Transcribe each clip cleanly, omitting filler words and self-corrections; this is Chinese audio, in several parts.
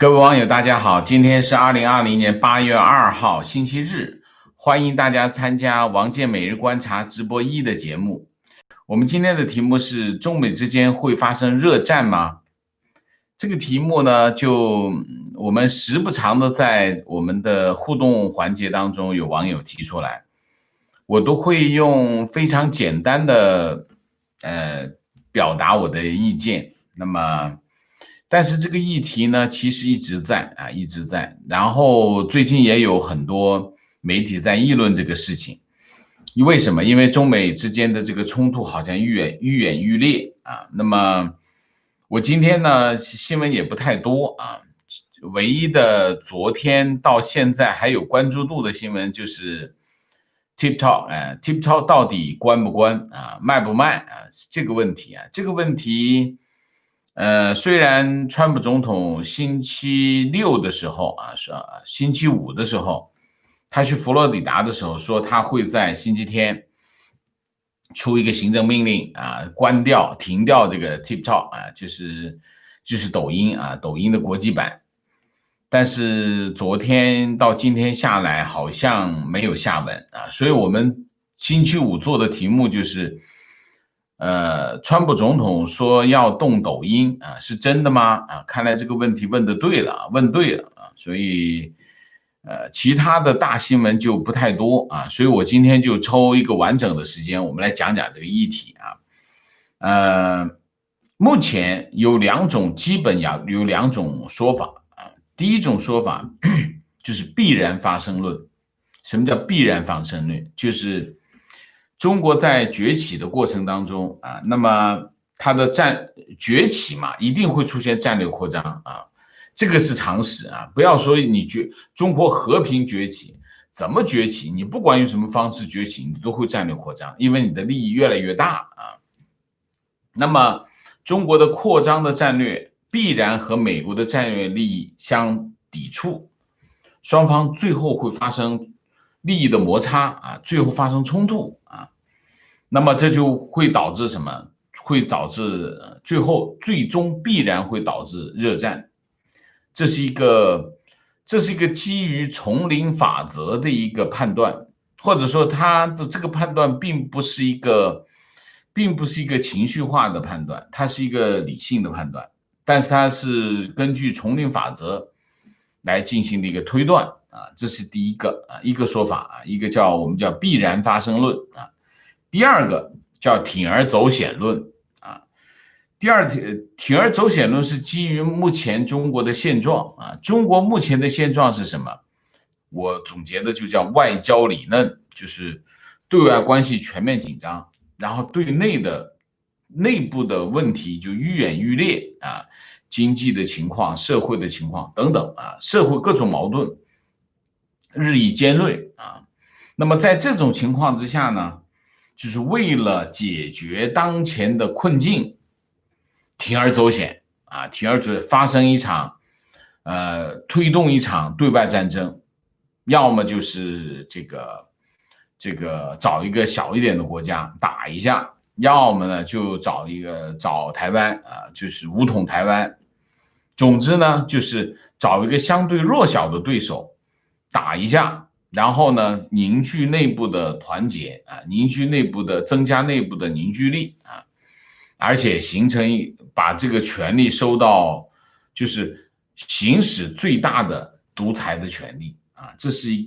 各位网友，大家好，今天是2020年8月2号，星期日，欢迎大家参加王健每日观察直播1的节目。我们今天的题目是：中美之间会发生热战吗？这个题目呢，就我们时不常的在我们的互动环节当中有网友提出来，我都会用非常简单的表达我的意见。那么但是这个议题呢，其实一直在。然后最近也有很多媒体在议论这个事情。为什么？因为中美之间的这个冲突好像愈演愈烈啊。那么我今天呢，新闻也不太多啊，唯一的昨天到现在还有关注度的新闻就是 TikTok，TikTok 到底关不关啊，卖不卖啊？这个问题。虽然川普总统星期六的时候星期五的时候，他去佛罗里达的时候说他会在星期天出一个行政命令停掉这个 TikTok 就是抖音的国际版。但是昨天到今天下来好像没有下文所以我们星期五做的题目就是川普总统说要动抖音是真的吗？看来这个问题问对了所以其他的大新闻就不太多所以我今天就抽一个完整的时间，我们来讲讲这个议题目前有两种说法第一种说法就是必然发生论。什么叫必然发生论？就是中国在崛起的过程当中那么它的崛起嘛，一定会出现战略扩张这个是常识不要说中国和平崛起，怎么崛起，你不管用什么方式崛起，你都会战略扩张，因为你的利益越来越大那么中国的扩张的战略必然和美国的战略利益相抵触，双方最后会发生利益的摩擦最后发生冲突那么这就会导致什么？会导致最终必然会导致热战。这是一个基于丛林法则的一个判断，或者说它的这个判断并不是一个情绪化的判断，它是一个理性的判断，但是它是根据丛林法则来进行的一个推断这是第一个说法一个我们叫必然发生论第二个叫铤而走险论铤而走险论是基于目前中国的现状中国目前的现状是什么？我总结的就叫外焦里嫩，就是对外关系全面紧张，然后对内部的问题就愈演愈烈经济的情况、社会的情况等等社会各种矛盾日益尖锐那么在这种情况之下呢，就是为了解决当前的困境，铤而走险发生一场推动一场对外战争，要么就是这个找一个小一点的国家打一下，要么呢就找台湾就是武统台湾。总之呢，就是找一个相对弱小的对手打一下，然后呢凝聚内部的团结增加内部的凝聚力而且把这个权力收到，就是行使最大的独裁的权利这是一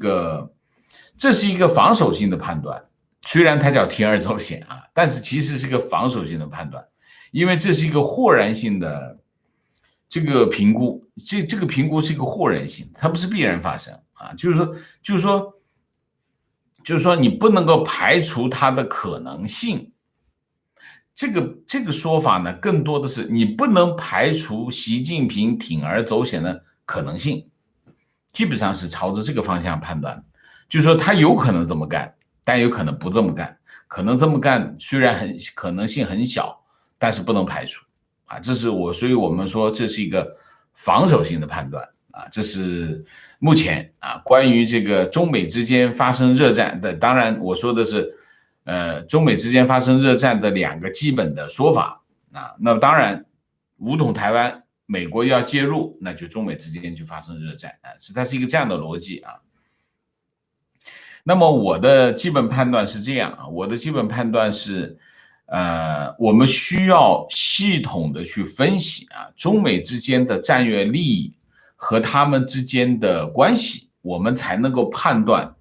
个防守性的判断，虽然它叫铤而走险但是其实是个防守性的判断，因为这是一个豁然性的这个评估，这个评估是一个豁然性，它不是必然发生就是说你不能够排除它的可能性。这个说法呢，更多的是你不能排除习近平铤而走险的可能性，基本上是朝着这个方向判断，就是说他有可能这么干，但有可能不这么干，可能这么干虽然可能性很小，但是不能排除所以我们说这是一个防守性的判断这是目前关于这个中美之间发生热战的，当然我说的是中美之间发生热战的两个基本的说法那么当然武统台湾美国要介入，那就中美之间就发生热战啊，它是一个这样的逻辑啊。那么我的基本判断是这样啊，我的基本判断是，我们需要系统的去分析啊，中美之间的战略利益和他们之间的关系，我们才能够判断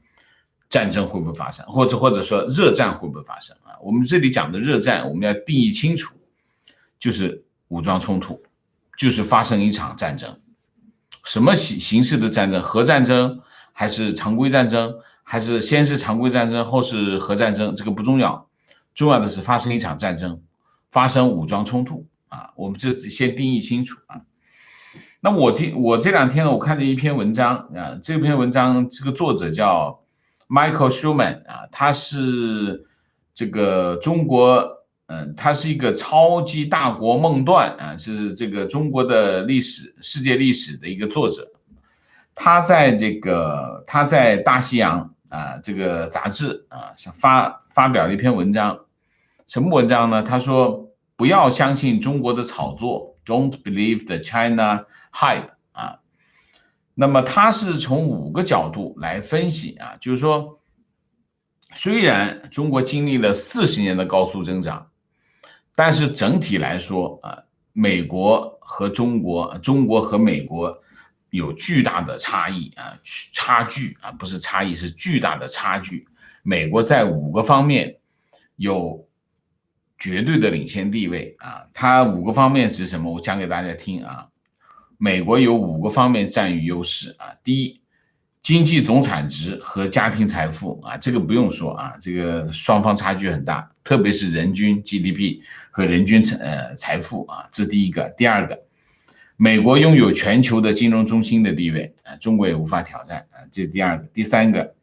战争会不会发生，或者说热战会不会发生啊？我们这里讲的热战，我们要定义清楚，就是武装冲突，就是发生一场战争，什么形式的战争？核战争还是常规战争？还是先是常规战争，后是核战争？这个不重要，重要的是发生一场战争，发生武装冲突啊！我们这先定义清楚啊。那我这两天呢，我看了一篇文章啊，这篇文章这个作者叫 Michael Schuman 啊，他是这个中国，他是一个超级大国梦断啊，是这个中国的世界历史的一个作者。他在大西洋啊这个杂志啊发表了一篇文章，什么文章呢？他说不要相信中国的炒作 ，Don't believe the China hype 啊。那么他是从5个角度来分析啊，就是说，虽然中国经历了40年的高速增长，但是整体来说啊，美国和中国，中国和美国有巨大的差异啊，差距啊，不是差异，是巨大的差距。美国在5个方面有绝对的领先地位啊，它5个方面是什么？我讲给大家听啊。美国有5个方面占据优势啊。第一，经济总产值和家庭财富啊，这个不用说啊，这个双方差距很大，特别是人均 GDP 和人均财富啊，这是第一个。第二个，美国拥有全球的金融中心的地位啊，中国也无法挑战啊，这是第二个。第三个，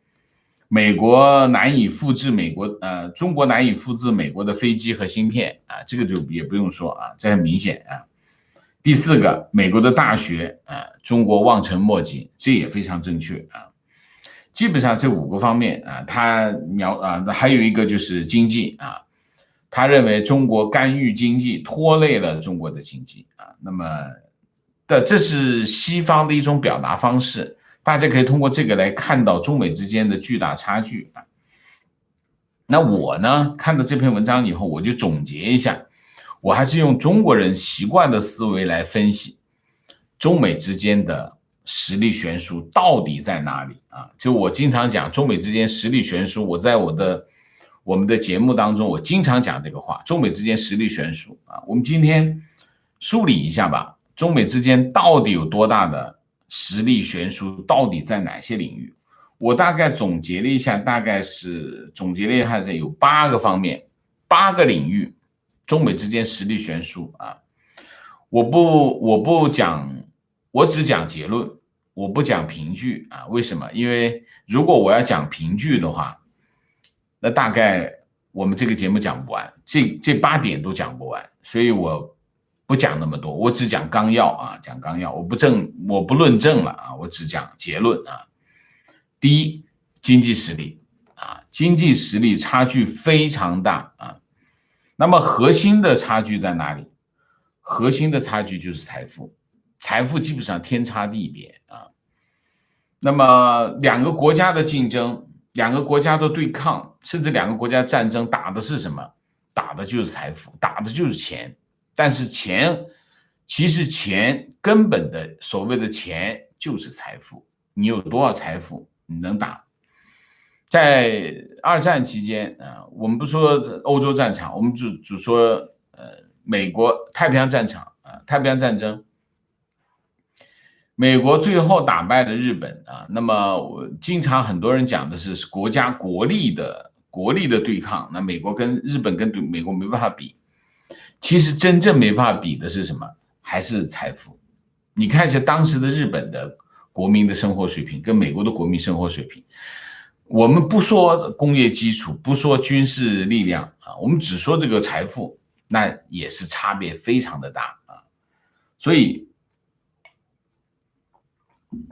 美国难以复制中国难以复制美国的飞机和芯片啊，这个就也不用说啊，这很明显啊。第四个，美国的大学中国望尘莫及，这也非常正确啊。基本上这5个方面啊，还有一个就是经济啊，他认为中国干预经济拖累了中国的经济啊。那么这是西方的一种表达方式，大家可以通过这个来看到中美之间的巨大差距啊。那我呢，看到这篇文章以后，我就总结一下。我还是用中国人习惯的思维来分析中美之间的实力悬殊到底在哪里啊？就我经常讲中美之间实力悬殊，我在我们的节目当中，我经常讲这个话，中美之间实力悬殊啊。我们今天梳理一下吧，中美之间到底有多大的实力悬殊，到底在哪些领域？我大概总结了一下，有8个方面，8个领域。中美之间实力悬殊啊，我不讲，我只讲结论，我不讲凭据啊。为什么？因为如果我要讲凭据的话，那大概我们这个节目讲不完，这8点都讲不完，所以我不讲那么多，我只讲纲要啊，讲纲要，我不论证了啊，我只讲结论啊。第一，经济实力啊，经济实力差距非常大啊。那么核心的差距在哪里？核心的差距就是财富，财富基本上天差地别啊。那么2个国家的竞争，2个国家的对抗，甚至2个国家战争，打的是什么？打的就是财富，打的就是钱。但是其实钱根本的所谓的钱就是财富，你有多少财富，你能打。在2战期间我们不说欧洲战场，我们只说美国太平洋战场太平洋战争，美国最后打败了日本啊。那么经常很多人讲的是国力的对抗，那日本跟美国没办法比。其实真正没办法比的是什么？还是财富。你看一下当时的日本的国民的生活水平跟美国的国民生活水平。我们不说工业基础，不说军事力量啊，我们只说这个财富，那也是差别非常的大啊。所以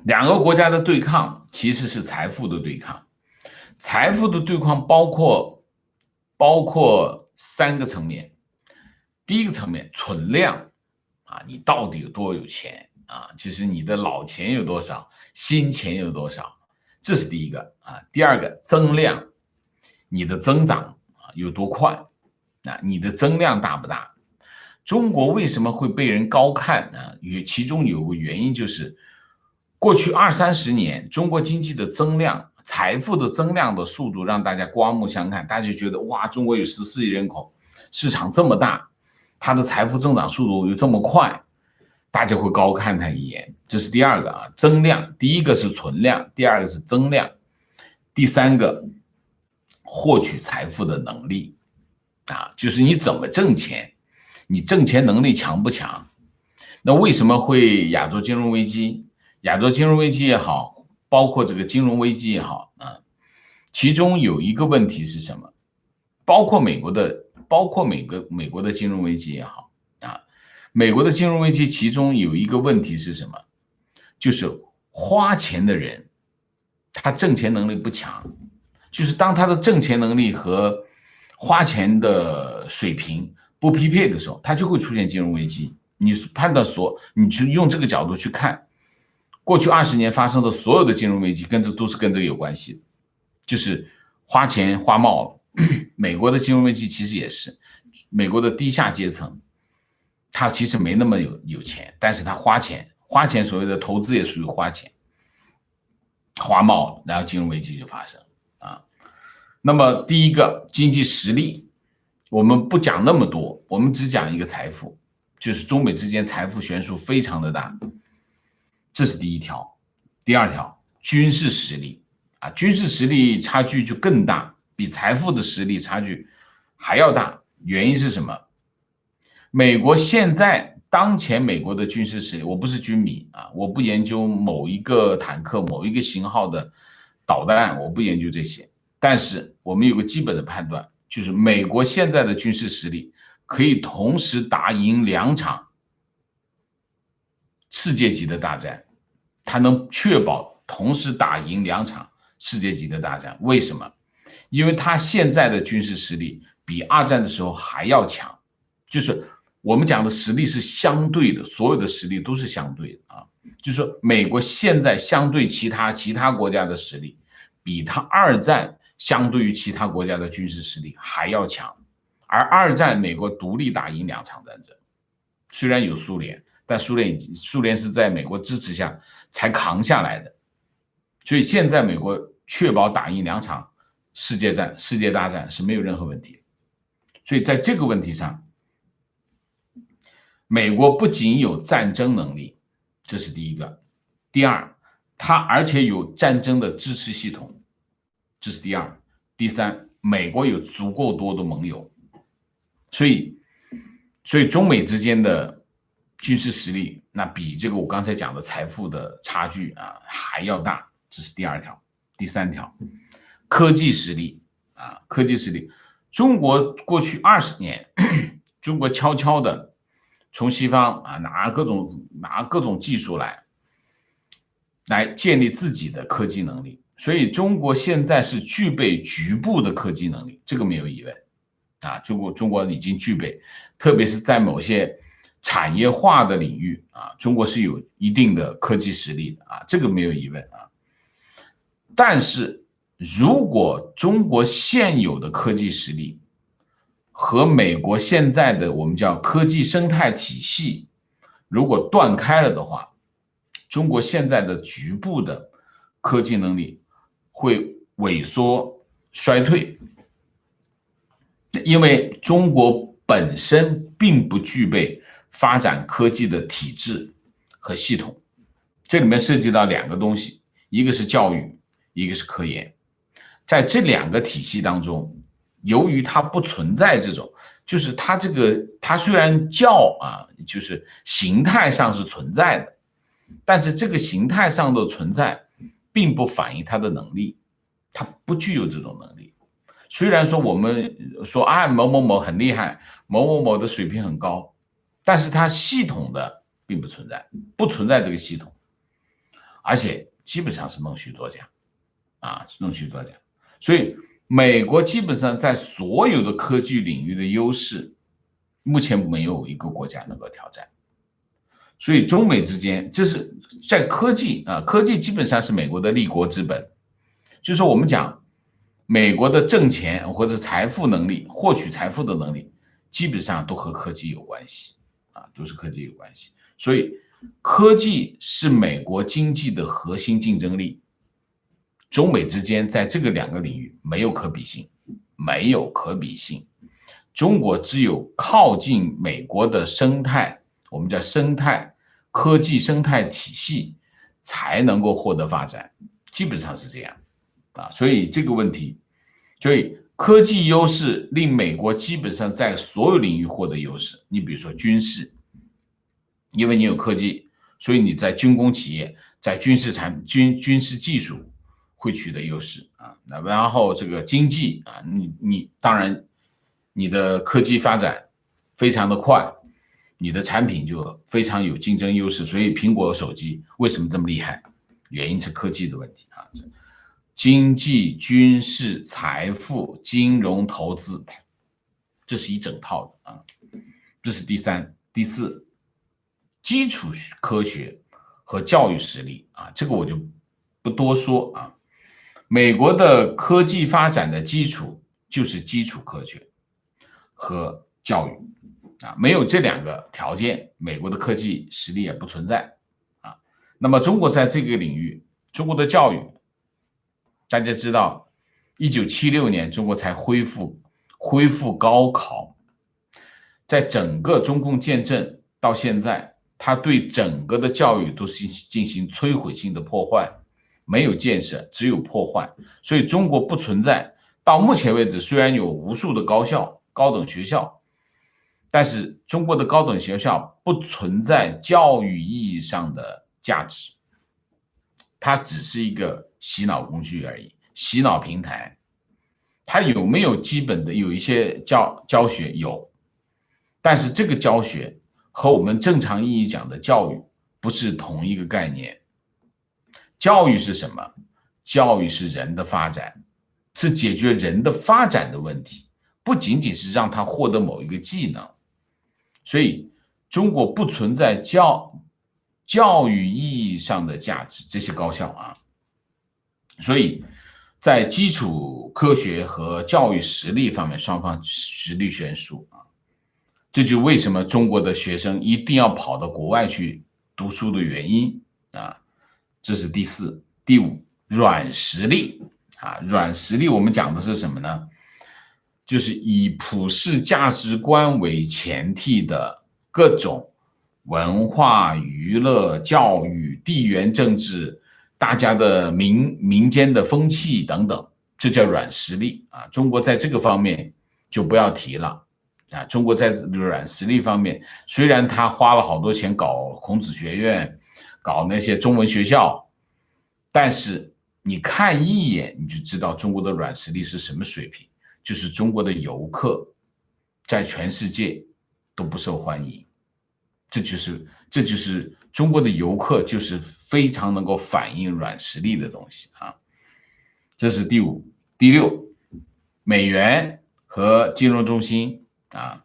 2个国家的对抗其实是财富的对抗，财富的对抗包括3个层面。第一个层面，存量啊，你到底有多有钱啊？就是你的老钱有多少，新钱有多少，这是第一个啊。第二个，增量，你的增长啊有多快啊？你的增量大不大？中国为什么会被人高看呢？其中有个原因就是，过去20-30年中国经济的增量、财富的增量的速度让大家刮目相看，大家就觉得哇，中国有14亿人口，市场这么大，它的财富增长速度又这么快，大家会高看它一眼。这是第二个啊，增量，第一个是存量，第二个是增量，第三个获取财富的能力啊，就是你怎么挣钱。你挣钱能力强不强？那为什么会亚洲金融危机？亚洲金融危机也好，包括这个金融危机也好啊，其中有一个问题是什么？包括美国的金融危机也好啊，美国的金融危机其中有一个问题是什么？就是花钱的人他挣钱能力不强，就是当他的挣钱能力和花钱的水平不匹配的时候，它就会出现金融危机。你判断你去用这个角度去看，过去20年发生的所有的金融危机，都是跟这个有关系的，就是花钱花冒了。美国的金融危机其实也是，美国的低下阶层，他其实没那么有钱，但是他花钱，所谓的投资也属于花钱，花冒了，然后金融危机就发生啊。那么第一个经济实力。我们不讲那么多，我们只讲一个财富，就是中美之间财富悬殊非常的大，这是第一条。第二条，军事实力啊，军事实力差距就更大，比财富的实力差距还要大。原因是什么？美国当前美国的军事实力，我不是军迷啊，我不研究某一个坦克、某一个型号的导弹，我不研究这些，但是我们有个基本的判断。就是美国现在的军事实力可以同时打赢2场世界级的大战，它能确保同时打赢2场世界级的大战。为什么？因为它现在的军事实力比2战的时候还要强，就是我们讲的实力是相对的，所有的实力都是相对的啊。就是说，美国现在相对其他国家的实力，比它2战相对于其他国家的军事实力还要强，而2战美国独立打赢2场战争，虽然有苏联，但苏联是在美国支持下才扛下来的，所以现在美国确保打赢2场世界大战是没有任何问题的。所以在这个问题上，美国不仅有战争能力，这是第一个；第二，它而且有战争的支持系统。这是第二。第三，美国有足够多的盟友，所以中美之间的军事实力，那比这个我刚才讲的财富的差距啊还要大。这是第二条。第三条，科技实力啊，科技实力，中国过去20年，中国悄悄的从西方啊拿各种技术来建立自己的科技能力。所以中国现在是具备局部的科技能力，这个没有疑问啊。中国已经具备，特别是在某些产业化的领域啊，中国是有一定的科技实力的啊，这个没有疑问啊。但是如果中国现有的科技实力和美国现在的我们叫科技生态体系如果断开了的话，中国现在的局部的科技能力会萎缩衰退，因为中国本身并不具备发展科技的体制和系统。这里面涉及到2个东西，一个是教育，一个是科研。在这2个体系当中，由于它不存在这种，就是它虽然就是形态上是存在的，但是这个形态上的存在并不反映它的能力，它不具有这种能力。虽然说我们说某某某很厉害，某某某的水平很高，但是它系统的并不存在，不存在这个系统，而且基本上是弄虚作假啊，弄虚作假。所以美国基本上在所有的科技领域的优势，目前没有一个国家能够挑战所以中美之间，这是在科技啊，科技基本上是美国的立国之本。就是说我们讲美国的挣钱或者财富能力，获取财富的能力，基本上都和科技有关系啊，都是科技有关系。所以科技是美国经济的核心竞争力。中美之间在这个两个领域没有可比性，没有可比性。中国只有靠近美国的生态，我们叫生态科技生态体系，才能够获得发展，基本上是这样啊。所以这个问题，所以科技优势令美国基本上在所有领域获得优势。你比如说军事，因为你有科技，所以你在军工企业，在军事技术会取得优势啊。那然后这个经济啊，你当然你的科技发展非常的快，你的产品就非常有竞争优势。所以苹果手机为什么这么厉害？原因是科技的问题啊。经济、军事、财富、金融、投资，这是一整套的啊。这是第三、第四，基础科学和教育实力啊，这个我就不多说啊。美国的科技发展的基础就是基础科学和教育啊，没有这两个条件，美国的科技实力也不存在啊。那么中国在这个领域，中国的教育，大家知道，1976年中国才恢复高考，在整个中共建政到现在，他对整个的教育都是进行摧毁性的破坏，没有建设，只有破坏。所以中国不存在，到目前为止，虽然有无数的高校、高等学校，但是中国的高等学校不存在教育意义上的价值，它只是一个洗脑工具而已，洗脑平台。它有没有基本的有一些教学？有，但是这个教学和我们正常意义讲的教育不是同一个概念。教育是什么？教育是人的发展，是解决人的发展的问题，不仅仅是让他获得某一个技能。所以中国不存在教育意义上的价值，这些高校啊。所以在基础科学和教育实力方面，双方实力悬殊啊。这就为什么中国的学生一定要跑到国外去读书的原因啊。这是第四。第五，软实力啊。软实力我们讲的是什么呢？就是以普世价值观为前提的各种文化、娱乐、教育、地缘政治，大家的民间的风气等等，这叫软实力啊。中国在这个方面就不要提了啊。中国在软实力方面，虽然他花了好多钱搞孔子学院，搞那些中文学校，但是你看一眼你就知道中国的软实力是什么水平，就是中国的游客在全世界都不受欢迎。这就是中国的游客，就是非常能够反映软实力的东西啊。这是第五。第六，美元和金融中心啊。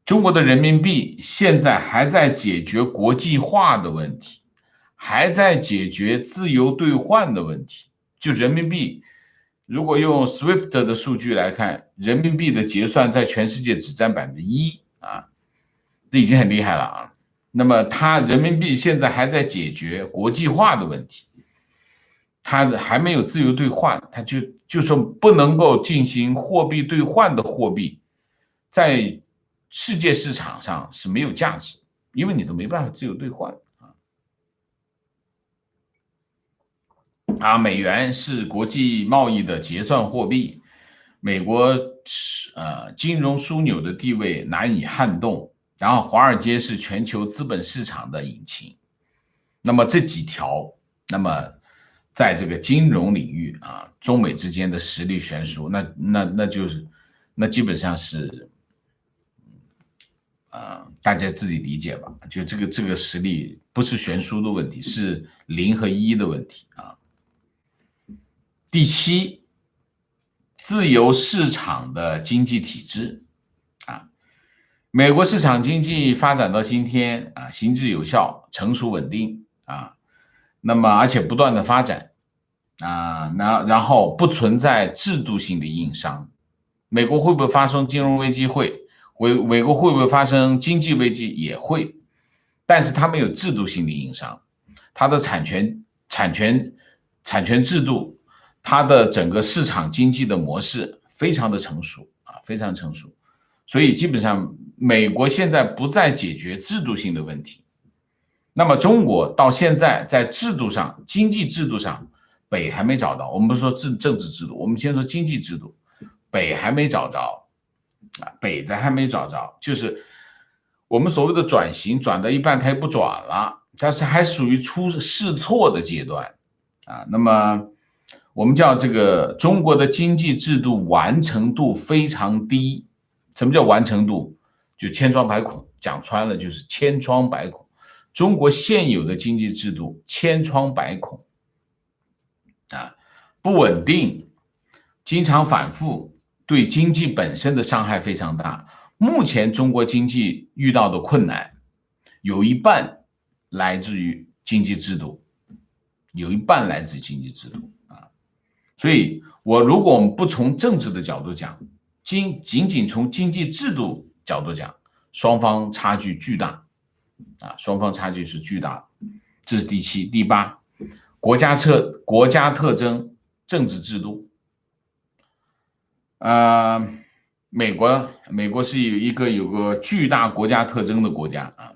中国的人民币现在还在解决国际化的问题，还在解决自由兑换的问题。就人民币，如果用 SWIFT 的数据来看，人民币的结算在全世界只占1%啊，这已经很厉害了啊。那么它人民币现在还在解决国际化的问题，它还没有自由兑换，它就说不能够进行货币兑换的货币，在世界市场上是没有价值，因为你都没办法自由兑换啊。美元是国际贸易的结算货币，美国金融枢纽的地位难以撼动。然后华尔街是全球资本市场的引擎。那么这几条，那么在这个金融领域啊，中美之间的实力悬殊，那基本上是大家自己理解吧。就这个实力不是悬殊的问题，是0和1的问题啊。第七，自由市场的经济体制啊。美国市场经济发展到今天啊，行之有效，成熟稳定啊，那么而且不断的发展啊，然后不存在制度性的硬伤。美国会不会发生金融危机？会。美国会不会发生经济危机？也会。但是它没有制度性的硬伤，它的产权制度，它的整个市场经济的模式非常的成熟啊，非常成熟。所以基本上美国现在不再解决制度性的问题。那么中国到现在在制度上、经济制度上，北还没找到。我们不说政治制度，我们先说经济制度，北还没找着啊，北还没找着，就是我们所谓的转型，转到一半它也不转了，但是还属于试错的阶段啊。那么我们叫这个中国的经济制度完成度非常低。什么叫完成度？就千疮百孔，讲穿了就是千疮百孔。中国现有的经济制度千疮百孔啊，不稳定，经常反复，对经济本身的伤害非常大。目前中国经济遇到的困难，有一半来自于经济制度，有一半来自经济制度啊。所以如果我们不从政治的角度讲，仅仅从经济制度角度讲，双方差距巨大啊，双方差距是巨大的。这是第7。第8，国家特征、政治制度。美国是有个巨大国家特征的国家啊，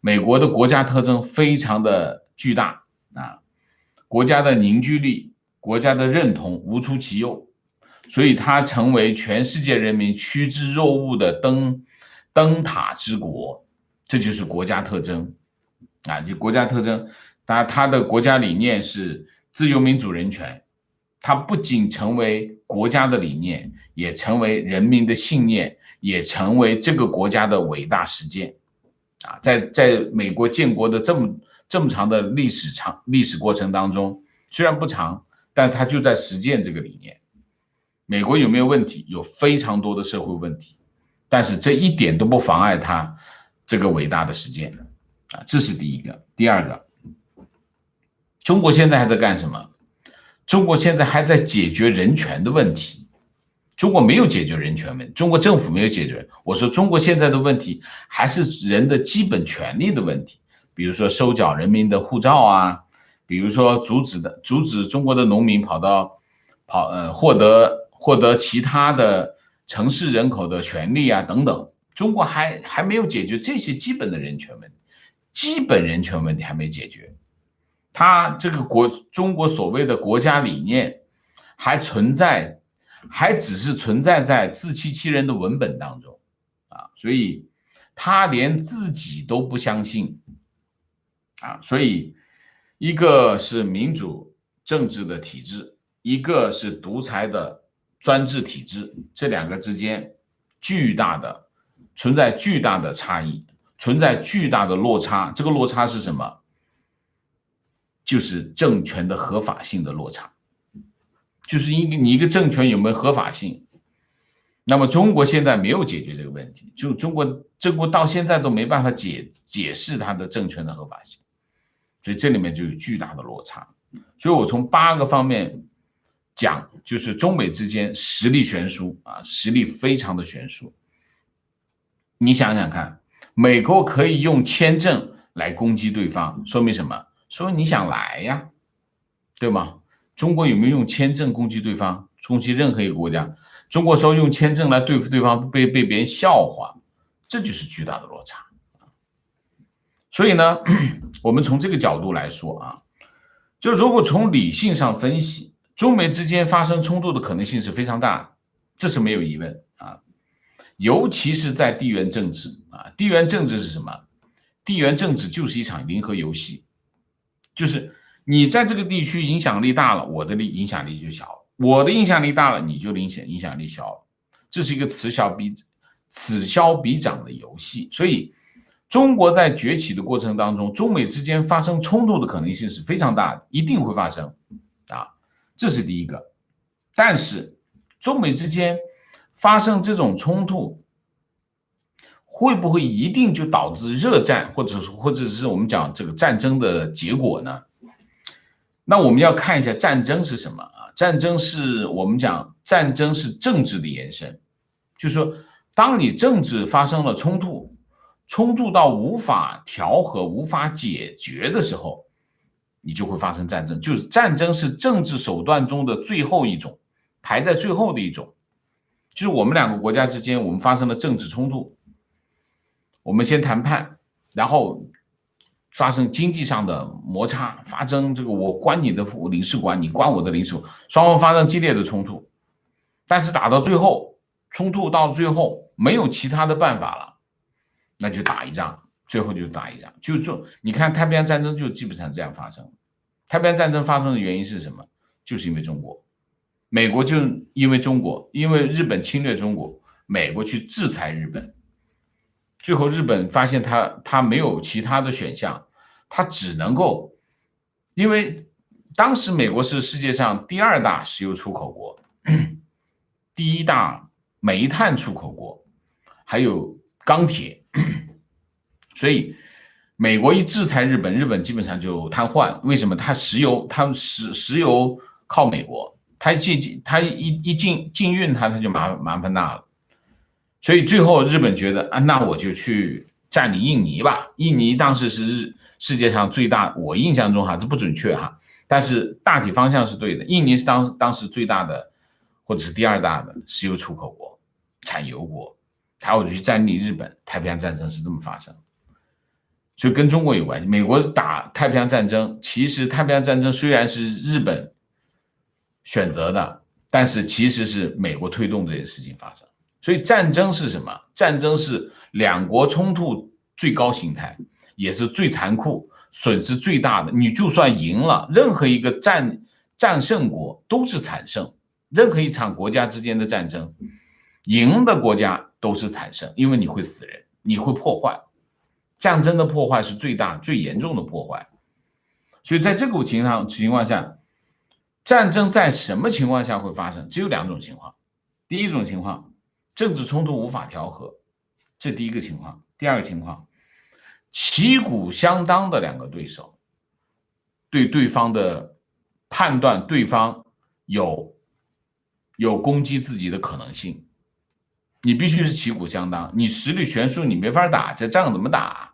美国的国家特征非常的巨大啊，国家的凝聚力、国家的认同无出其右，所以它成为全世界人民趋之若鹜的灯塔之国，这就是国家特征啊。就国家特征，它的国家理念是自由、民主、人权，它不仅成为国家的理念，也成为人民的信念，也成为这个国家的伟大实践啊。在美国建国的这么长的历史过程当中，虽然不长，但它就在实践这个理念。美国有没有问题？有非常多的社会问题，但是这一点都不妨碍它这个伟大的实践啊。这是第一个。第二个，中国现在还在干什么？中国现在还在解决人权的问题。中国没有解决人权问题，中国政府没有解决。我说中国现在的问题还是人的基本权利的问题，比如说收缴人民的护照啊，比如说阻止中国的农民获得其他的城市人口的权利啊等等。中国还没有解决这些基本的人权问题，基本人权问题还没解决。它这个中国所谓的国家理念还只是存在在自欺欺人的文本当中啊，所以他连自己都不相信啊。所以一个是民主政治的体制，一个是独裁的专制体制，这两个之间存在巨大的差异，存在巨大的落差。这个落差是什么？就是政权的合法性的落差，就是你一个政权有没有合法性。那么中国现在没有解决这个问题，就中国到现在都没办法解释它的政权的合法性，所以这里面就有巨大的落差。所以我从8个方面讲，就是中美之间实力悬殊啊，实力非常的悬殊。你想想看，美国可以用签证来攻击对方，说明什么？说你想来呀，对吗？中国有没有用签证攻击对方，攻击任何一个国家？中国说用签证来对付对方，被别人笑话，这就是巨大的落差。所以呢，我们从这个角度来说啊，就如果从理性上分析，中美之间发生冲突的可能性是非常大的，这是没有疑问啊。尤其是在地缘政治啊，地缘政治是什么？地缘政治就是一场零和游戏。就是你在这个地区影响力大了，我的影响力就小了；我的影响力大了，你就影响力小了。这是一个此消彼长的游戏。所以，中国在崛起的过程当中，中美之间发生冲突的可能性是非常大的，一定会发生啊，这是第一个。但是，中美之间发生这种冲突，会不会一定就导致热战，或者是我们讲这个战争的结果呢？那我们要看一下战争是什么啊？战争是我们讲战争是政治的延伸，就是说，当你政治发生了冲突，冲突到无法调和、无法解决的时候，你就会发生战争。就是战争是政治手段中的最后一种，排在最后的一种。就是我们两个国家之间，我们发生了政治冲突，我们先谈判，然后发生经济上的摩擦，发生这个我关你的领事馆，你关我的领事馆，双方发生激烈的冲突。但是打到最后，冲突到最后没有其他的办法了，那就打一仗，最后就打一仗。你看太平洋战争就基本上这样发生。太平洋战争发生的原因是什么？就是因为中国。美国就因为中国，因为日本侵略中国，美国去制裁日本，最后日本发现他没有其他的选项，他只能够，因为当时美国是世界上第2大石油出口国，第1大煤炭出口国，还有钢铁，所以美国一制裁日本，日本基本上就瘫痪。为什么？它石油靠美国。他一禁运他就麻烦大了，所以最后日本觉得啊，那我就去占领印尼吧。印尼当时是世界上最大，我印象中这不准确但是大体方向是对的。印尼是当时最大的，或者是第2大的石油出口国、产油国，我就去占领日本。太平洋战争是这么发生，所以跟中国有关系。美国打太平洋战争，其实太平洋战争虽然是日本选择的，但是其实是美国推动这件事情发生。所以战争是什么？战争是两国冲突最高形态，也是最残酷、损失最大的。你就算赢了，任何一个战胜国都是惨胜。任何一场国家之间的战争，赢的国家都是惨胜，因为你会死人，你会破坏。战争的破坏是最大、最严重的破坏。所以在这个情况下，战争在什么情况下会发生？只有2种情况。第一种情况，政治冲突无法调和，这第一个情况。第二个情况，旗鼓相当的2个对手，对对方的判断，对方有攻击自己的可能性。你必须是旗鼓相当，你实力悬殊，你没法打，这仗怎么打？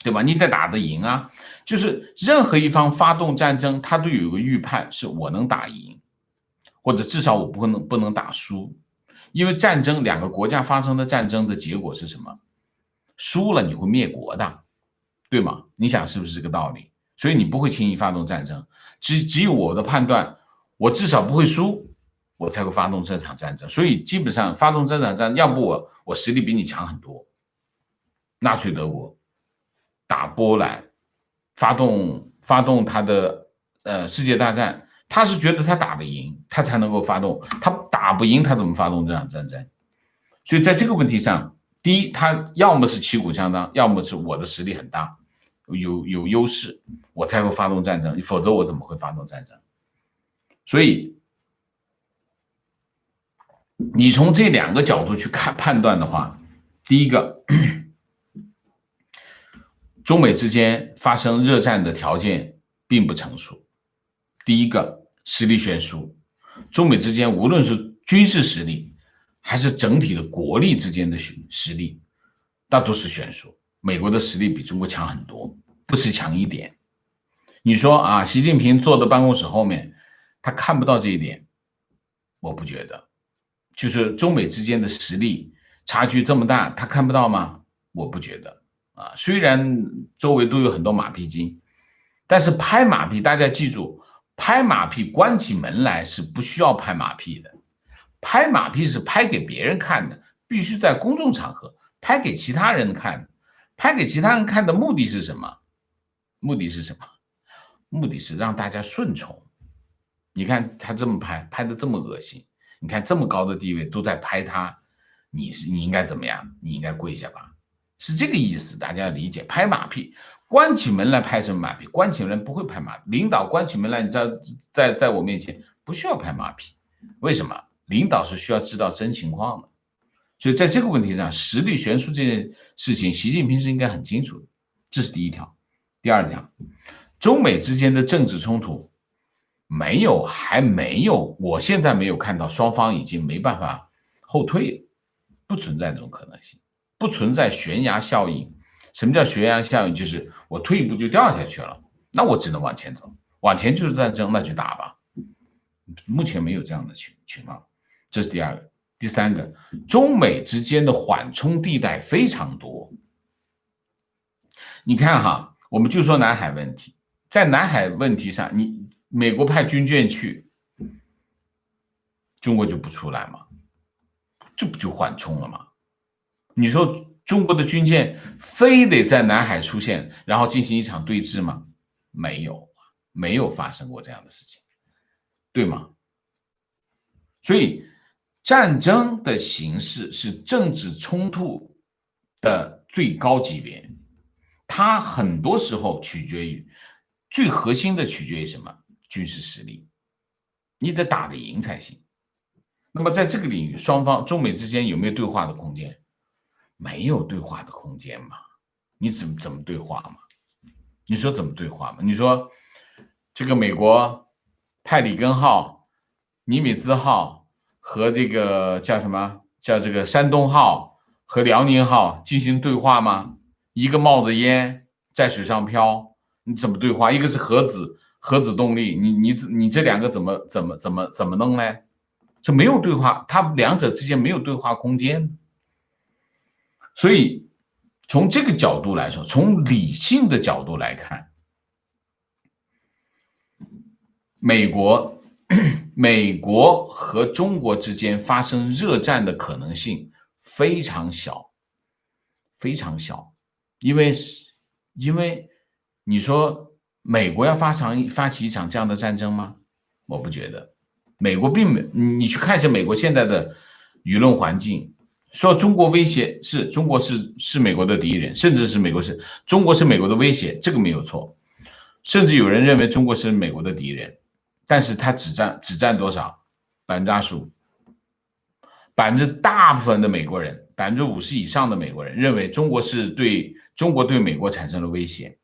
对吧？你得打得赢啊！就是任何一方发动战争，他都有一个预判，是我能打赢，或者至少我不能打输。因为战争，2个国家发生的战争的结果是什么？输了你会灭国的，对吗？你想是不是这个道理？所以你不会轻易发动战争，只有我的判断，我至少不会输，我才会发动这场战争。所以基本上发动这场战争，要不我实力比你强很多。纳粹德国打波兰，发动他的世界大战，他是觉得他打得赢，他才能够发动，他打不赢，他怎么发动这场战争？所以在这个问题上，第一，他要么是旗鼓相当，要么是我的实力很大，有优势，我才会发动战争，否则我怎么会发动战争？所以你从这2个角度去判断的话，第一个，中美之间发生热战的条件并不成熟。第一个，实力悬殊，中美之间无论是军事实力还是整体的国力之间的实力，那都是悬殊。美国的实力比中国强很多，不是强一点。你说习近平坐在办公室后面，他看不到这一点，我不觉得。就是中美之间的实力差距这么大，他看不到吗？我不觉得。虽然周围都有很多马屁精，但是拍马屁，大家记住，拍马屁关起门来是不需要拍马屁的。拍马屁是拍给别人看的，必须在公众场合拍给其他人看。拍给其他人看的目的是什么？目的是让大家顺从。你看他这么拍的这么恶心，你看这么高的地位都在拍他，你应该怎么样？你应该跪下吧。是这个意思，大家要理解。拍马屁，关起门来拍什么马屁？关起门不会拍马屁。领导关起门来，你知道，在我面前不需要拍马屁。为什么？领导是需要知道真情况的。所以在这个问题上，实力悬殊这件事情，习近平是应该很清楚的。这是第一条。第二条，中美之间的政治冲突还没有，我现在没有看到双方已经没办法后退，不存在这种可能性，不存在悬崖效应。什么叫悬崖效应？就是我退一步就掉下去了，那我只能往前走，往前就是战争，那就打吧。目前没有这样的情况，这是第二个。第三个，中美之间的缓冲地带非常多。你看哈，我们就说南海问题，在南海问题上，美国派军舰去，中国就不出来吗？这不就缓冲了吗？你说中国的军舰非得在南海出现，然后进行一场对峙吗？没有发生过这样的事情，对吗？所以战争的形式是政治冲突的最高级别，它很多时候最核心的取决于什么？军事实力，你得打得赢才行。那么在这个领域，双方中美之间有没有对话的空间？没有对话的空间嘛？你怎么对话嘛？你说怎么对话嘛？你说这个美国派里根号、尼米兹号和这个叫什么？叫这个山东号和辽宁号进行对话吗？一个冒着烟在水上漂，你怎么对话？一个是核子动力，你这两个怎么弄呢？这没有对话，他们两者之间没有对话空间。所以从这个角度来说，从理性的角度来看，美国和中国之间发生热战的可能性非常小，非常小。因为你说美国要发起一场这样的战争吗？我不觉得。美国并没，你去看一下美国现在的舆论环境，说中国威胁中国是美国的敌人，甚至是中国是美国的威胁，这个没有错。甚至有人认为中国是美国的敌人，但是他只占多少？25%。大部分的美国人，50%以上的美国人认为中国对美国产生了威胁，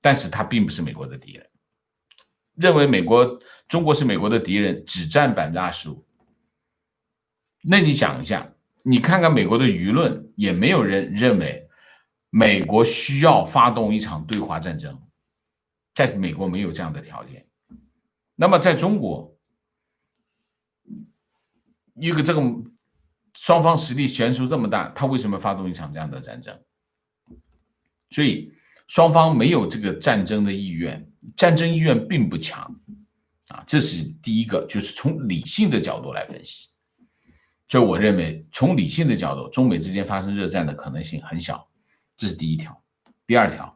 但是他并不是美国的敌人。认为中国是美国的敌人只占25%。那你想一下，你看看美国的舆论，也没有人认为美国需要发动一场对华战争，在美国没有这样的条件。那么在中国，一个这个双方实力悬殊这么大，他为什么发动一场这样的战争？所以双方没有这个战争的意愿，战争意愿并不强啊，这是第一个，就是从理性的角度来分析。所以我认为，从理性的角度，中美之间发生热战的可能性很小，这是第一条。第二条，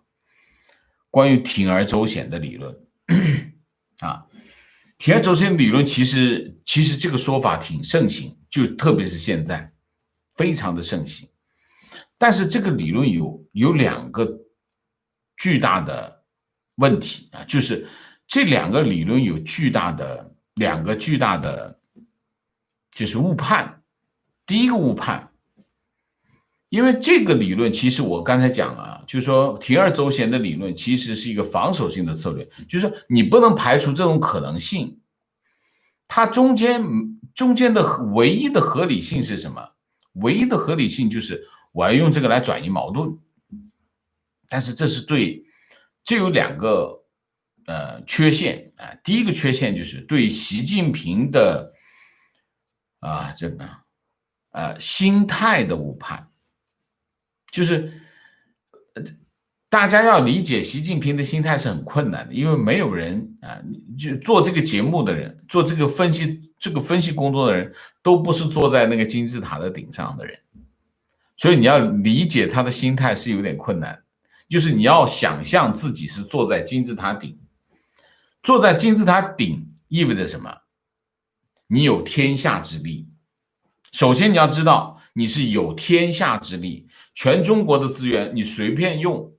关于铤而走险的理论啊，铤而走险理论其实这个说法挺盛行，就特别是现在非常的盛行。但是这个理论有两个巨大的问题啊，就是这两个理论有两个巨大的就是误判。第一个误判，因为这个理论其实我刚才讲了，就是说铤而走险的理论其实是一个防守性的策略，就是说你不能排除这种可能性。它中间的唯一的合理性是什么？唯一的合理性就是我要用这个来转移矛盾。但是这有两个缺陷啊。第一个缺陷就是对习近平的这个心态的误判，就是大家要理解习近平的心态是很困难的，因为没有人就做这个节目的人，做这个分析工作的人，都不是坐在那个金字塔的顶上的人，所以你要理解他的心态是有点困难。就是你要想象自己是坐在金字塔顶，坐在金字塔顶意味着什么？你有天下之力。首先你要知道你是有天下之力，全中国的资源你随便用，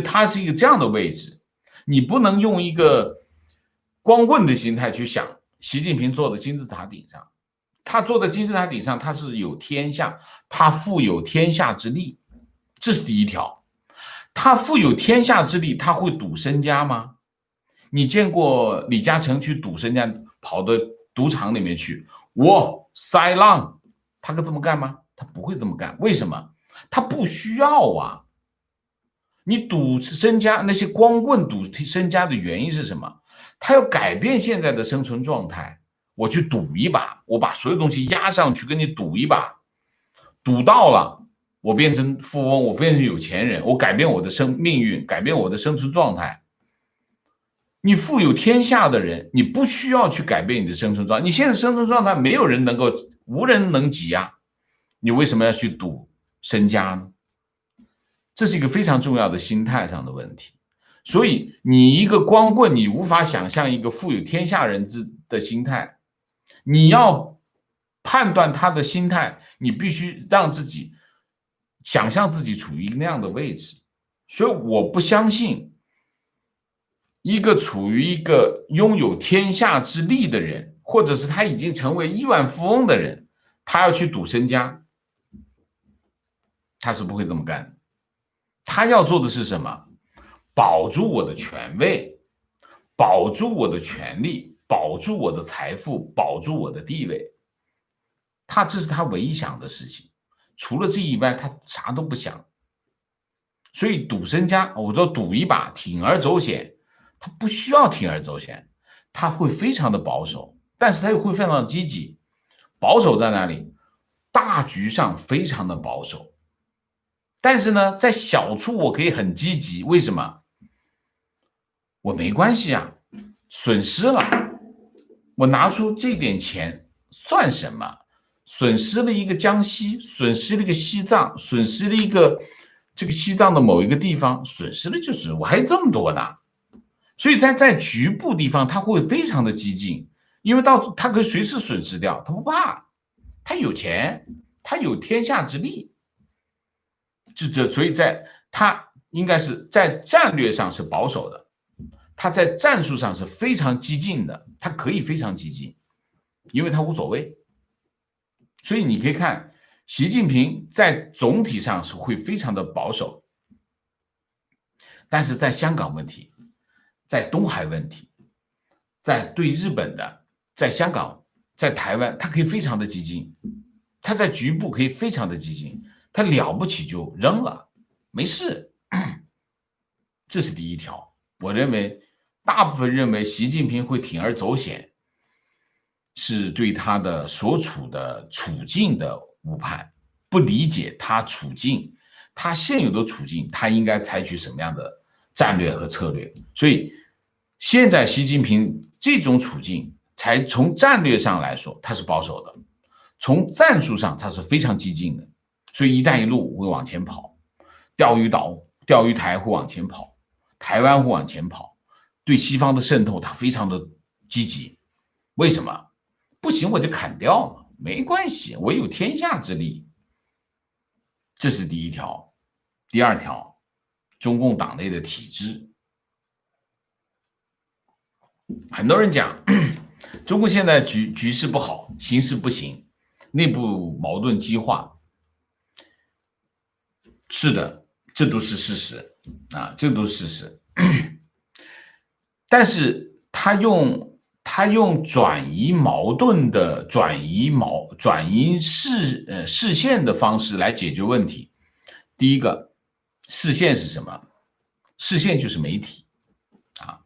它是一个这样的位置。你不能用一个光棍的心态去想习近平坐在金字塔顶上，他坐在金字塔顶上，他是有天下，他富有天下之力，这是第一条。他富有天下之力，他会赌身家吗？你见过李嘉诚去赌身家，跑到赌场里面去，我塞浪，他可这么干吗？他不会这么干。为什么？他不需要啊。你赌身家，那些光棍赌身家的原因是什么？他要改变现在的生存状态，我去赌一把，我把所有东西压上去跟你赌一把，赌到了，我变成富翁，我变成有钱人，我改变我的命运，改变我的生存状态。你富有天下的人，你不需要去改变你的生存状态。你现在生存状态没有人能够，无人能及啊，你为什么要去赌身家呢？这是一个非常重要的心态上的问题。所以你一个光棍，你无法想象一个富有天下人的心态。你要判断他的心态，你必须让自己想象自己处于那样的位置。所以我不相信一个处于一个拥有天下之力的人，或者是他已经成为亿万富翁的人，他要去赌身家，他是不会这么干的。他要做的是什么？保住我的权位，保住我的权利，保住我的财富，保住我的地位。这是他唯一想的事情，除了这以外，他啥都不想。所以赌身家，我说赌一把，铤而走险，他不需要铤而走险，他会非常的保守，但是他又会非常的积极。保守在哪里？大局上非常的保守。但是呢，在小处我可以很积极，为什么？我没关系啊，损失了，我拿出这点钱算什么？损失了一个江西，损失了一个西藏，损失了一个这个西藏的某一个地方，损失了就是我还有这么多呢。所以在局部地方他会非常的激进，因为他可以随时损失掉，他不怕，他有钱，他有天下之力。所以他应该是在战略上是保守的，他在战术上是非常激进的，他可以非常激进，因为他无所谓。所以你可以看习近平在总体上是会非常的保守，但是在香港问题，在东海问题，在对日本的，在香港，在台湾，他可以非常的激进，他在局部可以非常的激进，他了不起就扔了，没事。这是第一条。我认为大部分认为习近平会铤而走险，是对他的所处的处境的误判，不理解他处境，他现有的处境，他应该采取什么样的战略和策略。所以现在习近平这种处境，才从战略上来说他是保守的，从战术上他是非常激进的。所以一带一路会往前跑，钓鱼岛、钓鱼台会往前跑，台湾会往前跑，对西方的渗透他非常的积极。为什么？不行我就砍掉嘛，没关系，我有天下之力。这是第一条。第二条，中共党内的体制。很多人讲中国现在局势不好，形势不行，内部矛盾激化。是的，这都是事实啊，这都是事实。但是他用转移矛盾的转移视线的方式来解决问题。第一个视线是什么？视线就是媒体啊，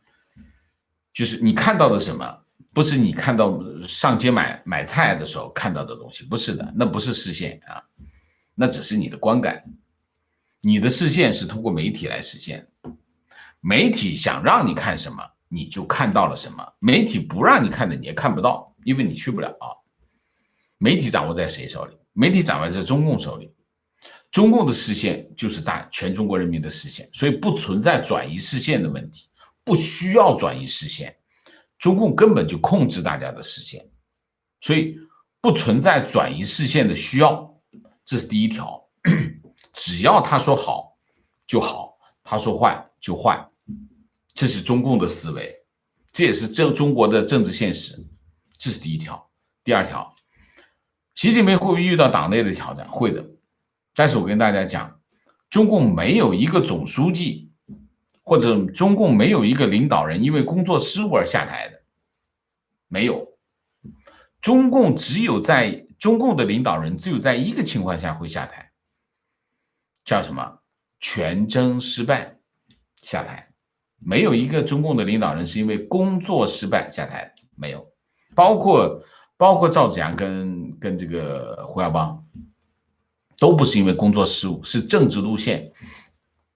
就是你看到的什么，不是你看到上街买菜的时候看到的东西，不是的，那不是视线啊，那只是你的观感。你的视线是通过媒体来实现，媒体想让你看什么，你就看到了什么；媒体不让你看的，你也看不到，因为你去不了啊。媒体掌握在谁手里？媒体掌握在中共手里。中共的视线就是全中国人民的视线，所以不存在转移视线的问题，不需要转移视线。中共根本就控制大家的视线，所以不存在转移视线的需要。这是第一条。只要他说好就好，他说坏就坏，这是中共的思维，这也是中国的政治现实。这是第一条。第二条，习近平会不会遇到党内的挑战？会的。但是我跟大家讲，中共没有一个总书记，或者中共没有一个领导人因为工作失误而下台的，没有。中共的领导人只有在一个情况下会下台，叫什么？权争失败下台。没有一个中共的领导人是因为工作失败下台，没有。包括赵子阳跟这个胡耀邦，都不是因为工作失误，是政治路线，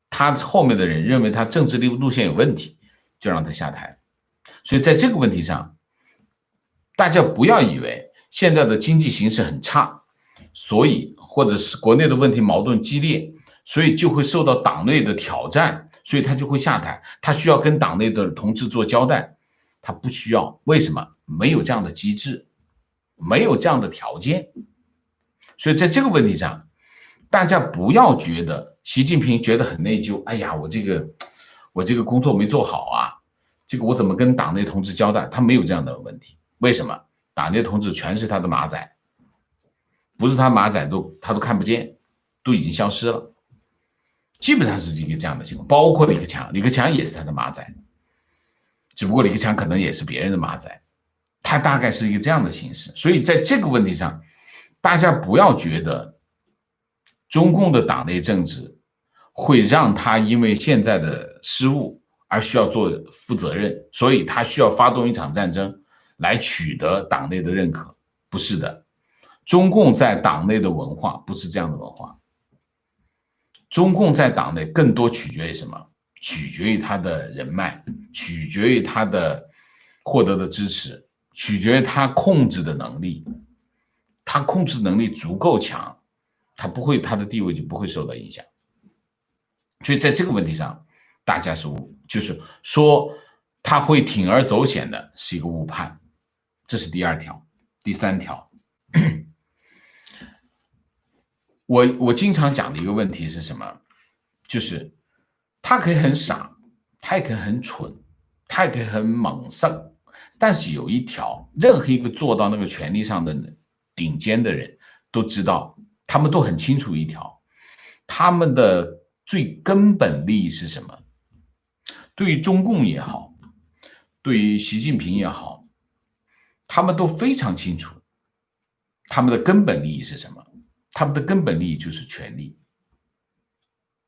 他后面的人认为他政治路线有问题，就让他下台。所以在这个问题上，大家不要以为现在的经济形势很差，所以或者是国内的问题矛盾激烈，所以就会受到党内的挑战，所以他就会下台，他需要跟党内的同志做交代，他不需要。为什么？没有这样的机制，没有这样的条件。所以在这个问题上，大家不要觉得习近平觉得很内疚，哎呀，我这个工作没做好啊，这个我怎么跟党内同志交代？他没有这样的问题。为什么？党内同志全是他的马仔，不是他马仔他都看不见，都已经消失了。基本上是一个这样的情况，包括李克强也是他的马仔，只不过李克强可能也是别人的马仔，他大概是一个这样的形式。所以在这个问题上，大家不要觉得中共的党内政治会让他因为现在的失误而需要负责任，所以他需要发动一场战争来取得党内的认可。不是的，中共在党内的文化不是这样的文化。中共在党内更多取决于什么？取决于他的人脉，取决于他的获得的支持，取决于他控制的能力。他控制能力足够强，他的地位就不会受到影响。所以在这个问题上，大家就是说他会铤而走险的，是一个误判。这是第二条。第三条，我经常讲的一个问题是什么？就是他可以很傻，他也可以很蠢，他也可以很猛盛，但是有一条，任何一个做到那个权力上的顶尖的人都知道，他们都很清楚一条，他们的最根本利益是什么？对于中共也好，对于习近平也好，他们都非常清楚，他们的根本利益是什么？他们的根本利益就是权力。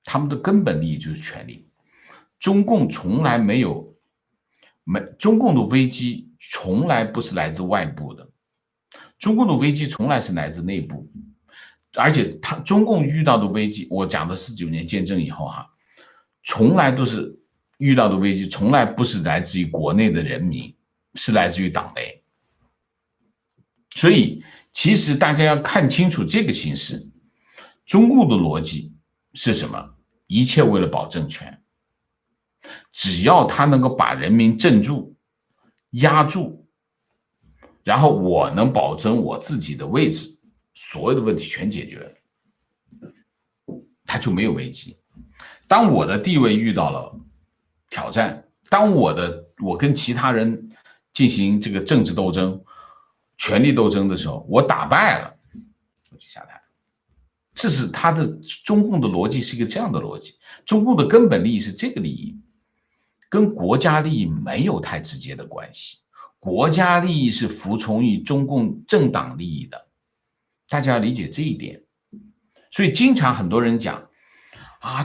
他们的根本利益就是权力。中共从来中共的危机从来不是来自外部的，中共的危机从来是来自内部。而且中共遇到的危机，我讲的49年建政以后从来都是遇到的危机，从来不是来自于国内的人民，是来自于党内。所以其实大家要看清楚这个形势，中共的逻辑是什么？一切为了保政权，只要他能够把人民镇住、压住，然后我能保证我自己的位置，所有的问题全解决了，他就没有危机。当我的地位遇到了挑战，当我跟其他人进行这个政治斗争、权力斗争的时候，我打败了，我就下台。这是他的中共的逻辑，是一个这样的逻辑。中共的根本利益是这个利益，跟国家利益没有太直接的关系。国家利益是服从于中共政党利益的，大家要理解这一点。所以经常很多人讲